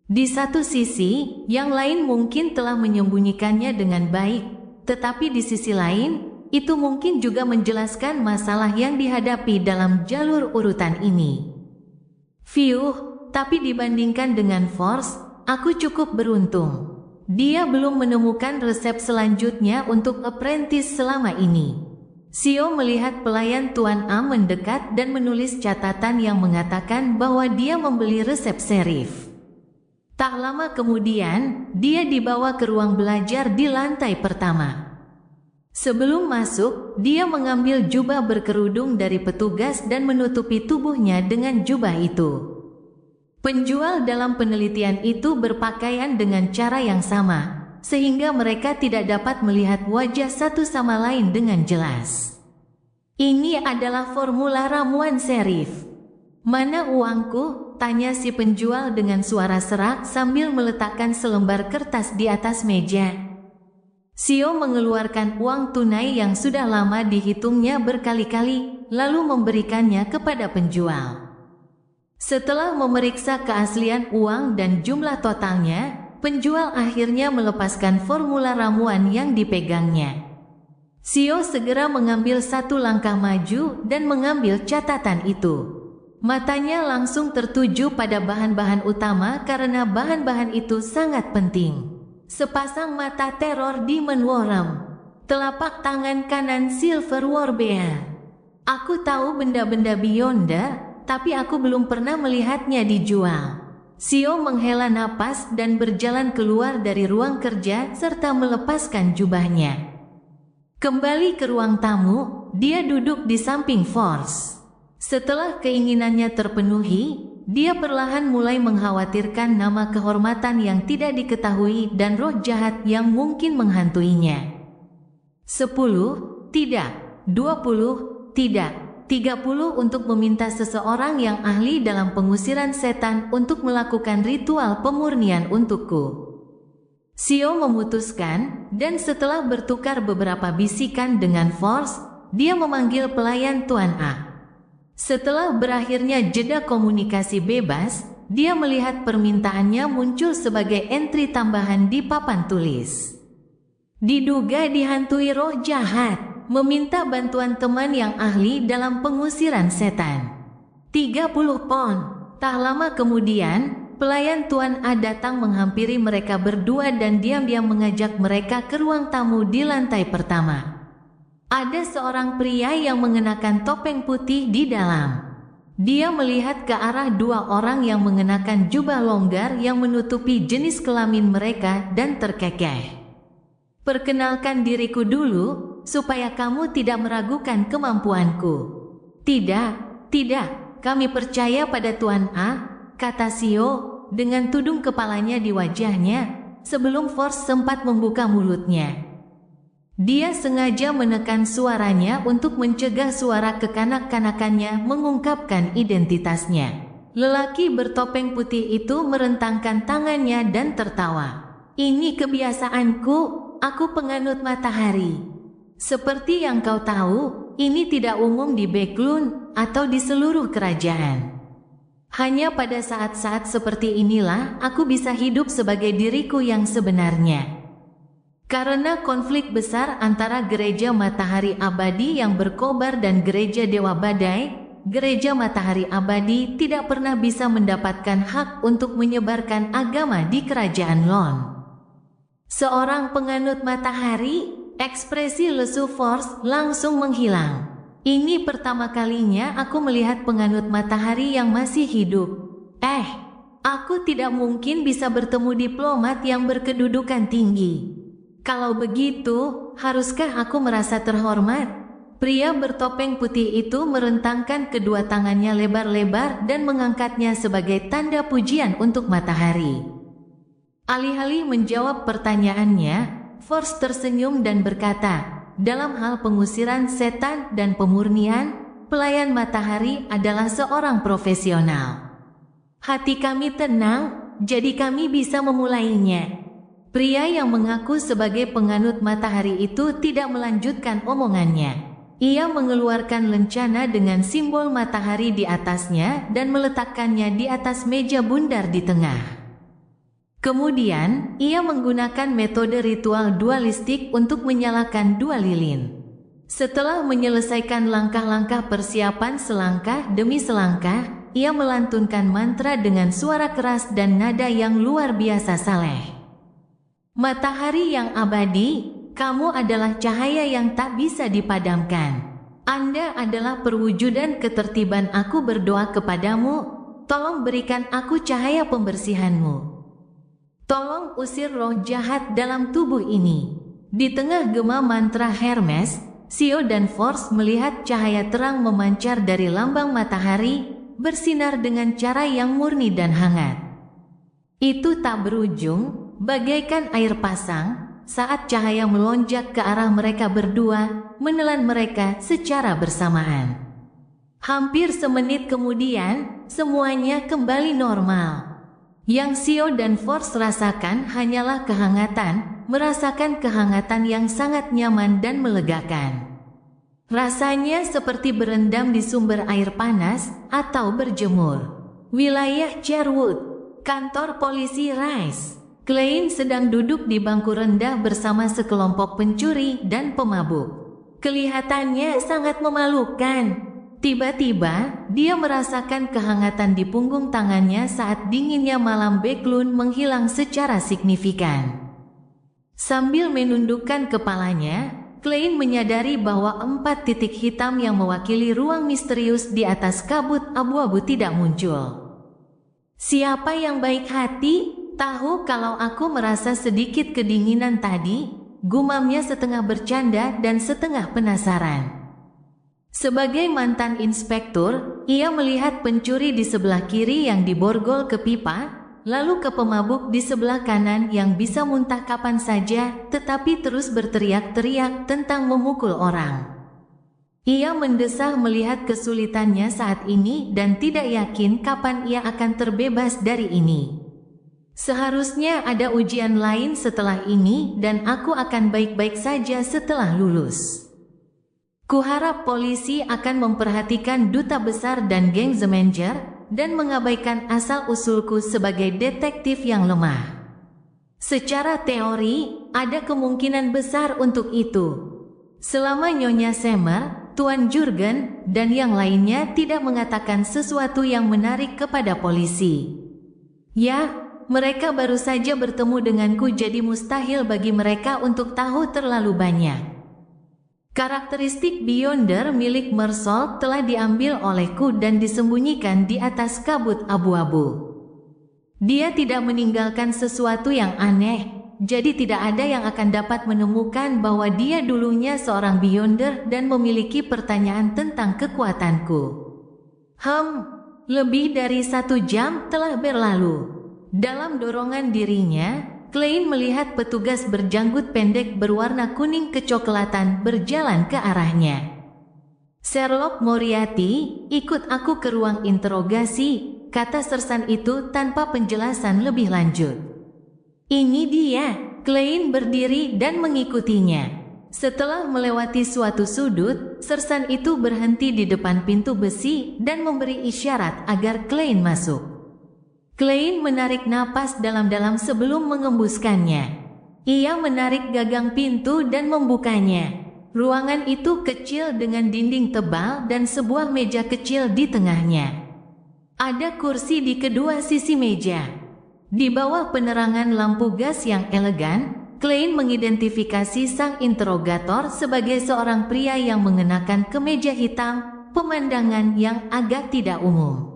Di satu sisi, yang lain mungkin telah menyembunyikannya dengan baik, tetapi di sisi lain, itu mungkin juga menjelaskan masalah yang dihadapi dalam jalur urutan ini. Tapi dibandingkan dengan Force, aku cukup beruntung. Dia belum menemukan resep selanjutnya untuk apprentice selama ini. Xiao melihat pelayan Tuan A mendekat dan menulis catatan yang mengatakan bahwa dia membeli resep serif. Tak lama kemudian, dia dibawa ke ruang belajar di lantai pertama. Sebelum masuk, dia mengambil jubah berkerudung dari petugas dan menutupi tubuhnya dengan jubah itu. Penjual dalam penelitian itu berpakaian dengan cara yang sama, sehingga mereka tidak dapat melihat wajah satu sama lain dengan jelas. Ini adalah formula ramuan serif. Mana uangku? Tanya si penjual dengan suara serak sambil meletakkan selembar kertas di atas meja. Xiao mengeluarkan uang tunai yang sudah lama dihitungnya berkali-kali, lalu memberikannya kepada penjual. Setelah memeriksa keaslian uang dan jumlah totalnya, penjual akhirnya melepaskan formula ramuan yang dipegangnya. Xiao segera mengambil satu langkah maju dan mengambil catatan itu. Matanya langsung tertuju pada bahan-bahan utama karena bahan-bahan itu sangat penting. Sepasang mata teror Demon Worm, telapak tangan kanan Silver Warbear. Aku tahu benda-benda Beyonder, tapi aku belum pernah melihatnya dijual. Xiao menghela napas dan berjalan keluar dari ruang kerja serta melepaskan jubahnya. Kembali ke ruang tamu, dia duduk di samping Force. Setelah keinginannya terpenuhi, dia perlahan mulai mengkhawatirkan nama kehormatan yang tidak diketahui dan roh jahat yang mungkin menghantuinya. 10, tidak. 20, tidak. 30 untuk meminta seseorang yang ahli dalam pengusiran setan untuk melakukan ritual pemurnian untukku. Xiao memutuskan, dan setelah bertukar beberapa bisikan dengan Force, dia memanggil pelayan Tuan A. Setelah berakhirnya jeda komunikasi bebas, dia melihat permintaannya muncul sebagai entry tambahan di papan tulis. Diduga dihantui roh jahat, meminta bantuan teman yang ahli dalam pengusiran setan. 30 pon. Tak lama kemudian, pelayan Tuan A datang menghampiri mereka berdua dan diam-diam mengajak mereka ke ruang tamu di lantai pertama. Ada seorang pria yang mengenakan topeng putih di dalam. Dia melihat ke arah dua orang yang mengenakan jubah longgar yang menutupi jenis kelamin mereka dan terkekeh. Perkenalkan diriku dulu, supaya kamu tidak meragukan kemampuanku. Tidak, kami percaya pada Tuan A, kata Xiao, dengan tudung kepalanya di wajahnya, sebelum Force sempat membuka mulutnya. Dia sengaja menekan suaranya untuk mencegah suara kekanak-kanakannya mengungkapkan identitasnya. Lelaki bertopeng putih itu merentangkan tangannya dan tertawa. Ini kebiasaanku, aku penganut matahari. Seperti yang kau tahu, ini tidak umum di Beklun atau di seluruh kerajaan. Hanya pada saat-saat seperti inilah aku bisa hidup sebagai diriku yang sebenarnya. Karena konflik besar antara gereja matahari abadi yang berkobar dan gereja dewa badai, gereja matahari abadi tidak pernah bisa mendapatkan hak untuk menyebarkan agama di kerajaan Lon. Seorang penganut matahari, ekspresi lesu Force langsung menghilang. Ini pertama kalinya aku melihat penganut matahari yang masih hidup. Aku tidak mungkin bisa bertemu diplomat yang berkedudukan tinggi. Kalau begitu, haruskah aku merasa terhormat? Pria bertopeng putih itu merentangkan kedua tangannya lebar-lebar dan mengangkatnya sebagai tanda pujian untuk matahari. Alih-alih menjawab pertanyaannya, Force tersenyum dan berkata, dalam hal pengusiran setan dan pemurnian, pelayan matahari adalah seorang profesional. Hati kami tenang, jadi kami bisa memulainya. Pria yang mengaku sebagai penganut matahari itu tidak melanjutkan omongannya. Ia mengeluarkan lencana dengan simbol matahari di atasnya dan meletakkannya di atas meja bundar di tengah. Kemudian, ia menggunakan metode ritual dualistik untuk menyalakan dua lilin. Setelah menyelesaikan langkah-langkah persiapan selangkah demi selangkah, ia melantunkan mantra dengan suara keras dan nada yang luar biasa saleh. Matahari yang abadi, kamu adalah cahaya yang tak bisa dipadamkan. Anda adalah perwujudan ketertiban. Aku berdoa kepadamu, tolong berikan aku cahaya pembersihanmu. Tolong usir roh jahat dalam tubuh ini. Di tengah gema mantra Hermes, Sio dan Force melihat cahaya terang memancar dari lambang matahari, bersinar dengan cara yang murni dan hangat. Itu tak berujung, bagaikan air pasang, saat cahaya melonjak ke arah mereka berdua, menelan mereka secara bersamaan. Hampir semenit kemudian, semuanya kembali normal. Yang Sio dan Force rasakan hanyalah kehangatan, merasakan kehangatan yang sangat nyaman dan melegakan. Rasanya seperti berendam di sumber air panas atau berjemur. Wilayah Sherwood, kantor polisi Rice. Klein sedang duduk di bangku rendah bersama sekelompok pencuri dan pemabuk. Kelihatannya sangat memalukan. Tiba-tiba, dia merasakan kehangatan di punggung tangannya saat dinginnya malam Backlund menghilang secara signifikan. Sambil menundukkan kepalanya, Klein menyadari bahwa 4 titik hitam yang mewakili ruang misterius di atas kabut abu-abu tidak muncul. Siapa yang baik hati, tahu kalau aku merasa sedikit kedinginan tadi, gumamnya setengah bercanda dan setengah penasaran. Sebagai mantan inspektur, ia melihat pencuri di sebelah kiri yang diborgol ke pipa, lalu ke pemabuk di sebelah kanan yang bisa muntah kapan saja, tetapi terus berteriak-teriak tentang memukul orang. Ia mendesah melihat kesulitannya saat ini dan tidak yakin kapan ia akan terbebas dari ini. Seharusnya ada ujian lain setelah ini dan aku akan baik-baik saja setelah lulus. Kuharap polisi akan memperhatikan duta besar dan geng Zmenger dan mengabaikan asal-usulku sebagai detektif yang lemah. Secara teori, ada kemungkinan besar untuk itu. Selama Nyonya Semer, Tuan Jurgen, dan yang lainnya tidak mengatakan sesuatu yang menarik kepada polisi. Ya, mereka baru saja bertemu denganku, jadi mustahil bagi mereka untuk tahu terlalu banyak. Karakteristik Beyonder milik Mersault telah diambil olehku dan disembunyikan di atas kabut abu-abu. Dia tidak meninggalkan sesuatu yang aneh, jadi tidak ada yang akan dapat menemukan bahwa dia dulunya seorang Beyonder dan memiliki pertanyaan tentang kekuatanku. Lebih dari 1 jam telah berlalu. Dalam dorongan dirinya, Klein melihat petugas berjanggut pendek berwarna kuning kecoklatan berjalan ke arahnya. Sherlock Moriarty, ikut aku ke ruang interogasi, kata sersan itu tanpa penjelasan lebih lanjut. Ini dia, Klein berdiri dan mengikutinya. Setelah melewati suatu sudut, sersan itu berhenti di depan pintu besi dan memberi isyarat agar Klein masuk. Klein menarik napas dalam-dalam sebelum mengembuskannya. Ia menarik gagang pintu dan membukanya. Ruangan itu kecil dengan dinding tebal dan sebuah meja kecil di tengahnya. Ada kursi di kedua sisi meja. Di bawah penerangan lampu gas yang elegan, Klein mengidentifikasi sang interrogator sebagai seorang pria yang mengenakan kemeja hitam, pemandangan yang agak tidak umum.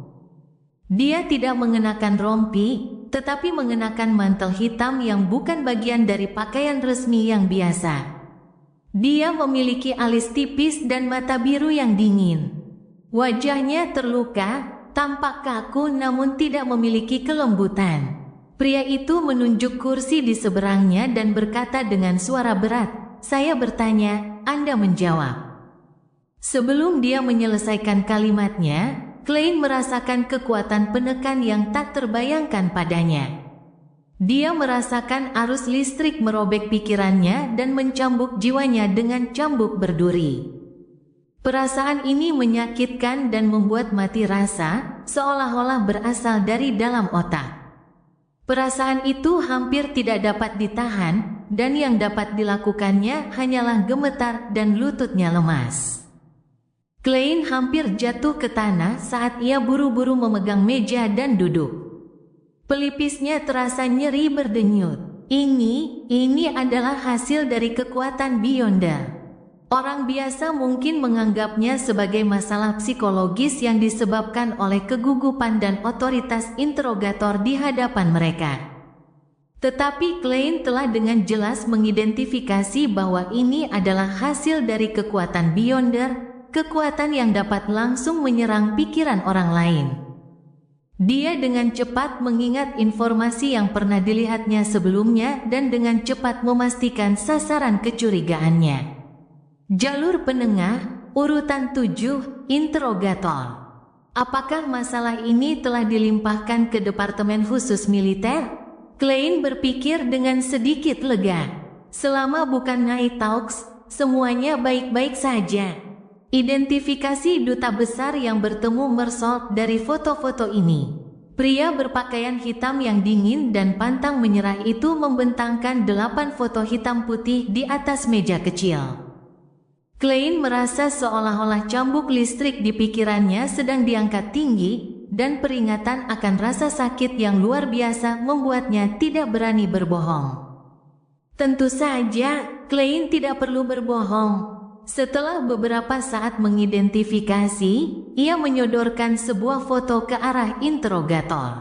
Dia tidak mengenakan rompi, tetapi mengenakan mantel hitam yang bukan bagian dari pakaian resmi yang biasa. Dia memiliki alis tipis dan mata biru yang dingin. Wajahnya terluka, tampak kaku namun tidak memiliki kelembutan. Pria itu menunjuk kursi di seberangnya dan berkata dengan suara berat, "Saya bertanya, Anda menjawab." Sebelum dia menyelesaikan kalimatnya, Klein merasakan kekuatan penekan yang tak terbayangkan padanya. Dia merasakan arus listrik merobek pikirannya dan mencambuk jiwanya dengan cambuk berduri. Perasaan ini menyakitkan dan membuat mati rasa, seolah-olah berasal dari dalam otak. Perasaan itu hampir tidak dapat ditahan, dan yang dapat dilakukannya hanyalah gemetar dan lututnya lemas. Klein hampir jatuh ke tanah saat ia buru-buru memegang meja dan duduk. Pelipisnya terasa nyeri berdenyut. Ini adalah hasil dari kekuatan Beyonder. Orang biasa mungkin menganggapnya sebagai masalah psikologis yang disebabkan oleh kegugupan dan otoritas interrogator di hadapan mereka. Tetapi Klein telah dengan jelas mengidentifikasi bahwa ini adalah hasil dari kekuatan Beyonder, kekuatan yang dapat langsung menyerang pikiran orang lain. Dia dengan cepat mengingat informasi yang pernah dilihatnya sebelumnya dan dengan cepat memastikan sasaran kecurigaannya. Jalur penengah, urutan 7, interrogator. Apakah masalah ini telah dilimpahkan ke Departemen Khusus Militer? Klein berpikir dengan sedikit lega. Selama bukan night talks, semuanya baik-baik saja. Identifikasi duta besar yang bertemu Mersault dari foto-foto ini. Pria berpakaian hitam yang dingin dan pantang menyerah itu membentangkan 8 foto hitam putih di atas meja kecil. Klein merasa seolah-olah cambuk listrik di pikirannya sedang diangkat tinggi, dan peringatan akan rasa sakit yang luar biasa membuatnya tidak berani berbohong. Tentu saja, Klein tidak perlu berbohong. Setelah beberapa saat mengidentifikasi, ia menyodorkan sebuah foto ke arah interrogator.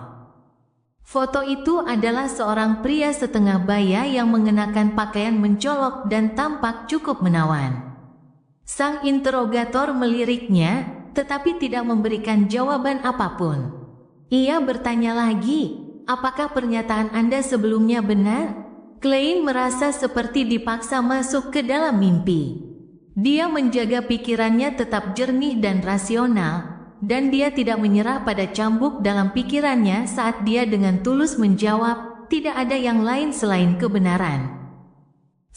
Foto itu adalah seorang pria setengah baya yang mengenakan pakaian mencolok dan tampak cukup menawan. Sang interrogator meliriknya, tetapi tidak memberikan jawaban apapun. Ia bertanya lagi, "Apakah pernyataan Anda sebelumnya benar?" Klein merasa seperti dipaksa masuk ke dalam mimpi. Dia menjaga pikirannya tetap jernih dan rasional, dan dia tidak menyerah pada cambuk dalam pikirannya saat dia dengan tulus menjawab, "Tidak ada yang lain selain kebenaran."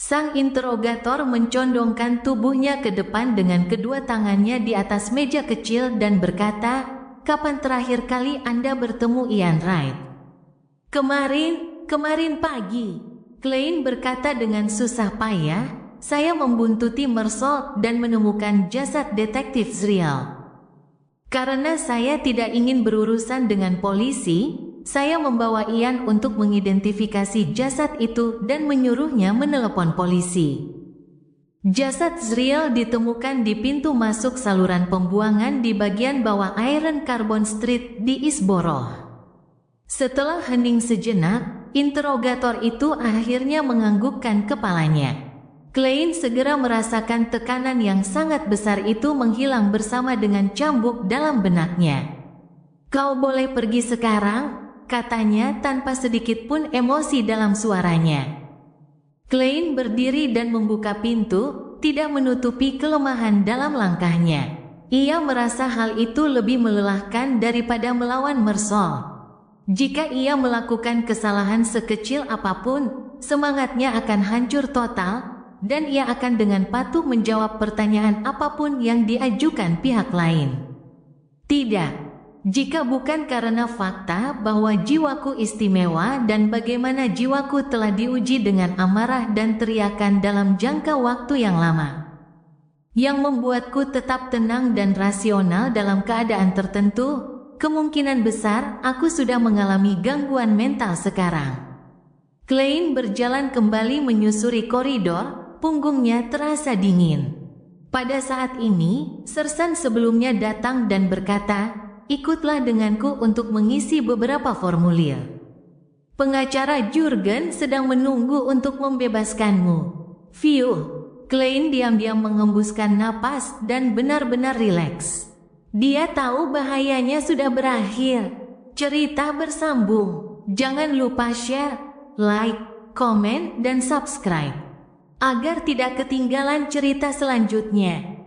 Sang interrogator mencondongkan tubuhnya ke depan dengan kedua tangannya di atas meja kecil dan berkata, "Kapan terakhir kali Anda bertemu Ian Wright?" Kemarin pagi." Klein berkata dengan susah payah, "Saya membuntuti Mersault dan menemukan jasad detektif Zriel. Karena saya tidak ingin berurusan dengan polisi, saya membawa Ian untuk mengidentifikasi jasad itu dan menyuruhnya menelepon polisi." Jasad Zriel ditemukan di pintu masuk saluran pembuangan di bagian bawah Iron Carbon Street di Eastborough. Setelah hening sejenak, interrogator itu akhirnya menganggukkan kepalanya. Klein segera merasakan tekanan yang sangat besar itu menghilang bersama dengan cambuk dalam benaknya. "Kau boleh pergi sekarang," katanya tanpa sedikit pun emosi dalam suaranya. Klein berdiri dan membuka pintu, tidak menutupi kelemahan dalam langkahnya. Ia merasa hal itu lebih melelahkan daripada melawan Mersault. Jika ia melakukan kesalahan sekecil apapun, semangatnya akan hancur total, dan ia akan dengan patuh menjawab pertanyaan apapun yang diajukan pihak lain. Tidak, jika bukan karena fakta bahwa jiwaku istimewa dan bagaimana jiwaku telah diuji dengan amarah dan teriakan dalam jangka waktu yang lama, yang membuatku tetap tenang dan rasional dalam keadaan tertentu, kemungkinan besar aku sudah mengalami gangguan mental sekarang. Klein berjalan kembali menyusuri koridor. Punggungnya terasa dingin. Pada saat ini, sersan sebelumnya datang dan berkata, "Ikutlah denganku untuk mengisi beberapa formulir. Pengacara Jurgen sedang menunggu untuk membebaskanmu." Fiuh, Klein diam-diam mengembuskan napas dan benar-benar rileks. Dia tahu bahayanya sudah berakhir. Cerita bersambung. Jangan lupa share, like, komen, dan subscribe agar tidak ketinggalan cerita selanjutnya.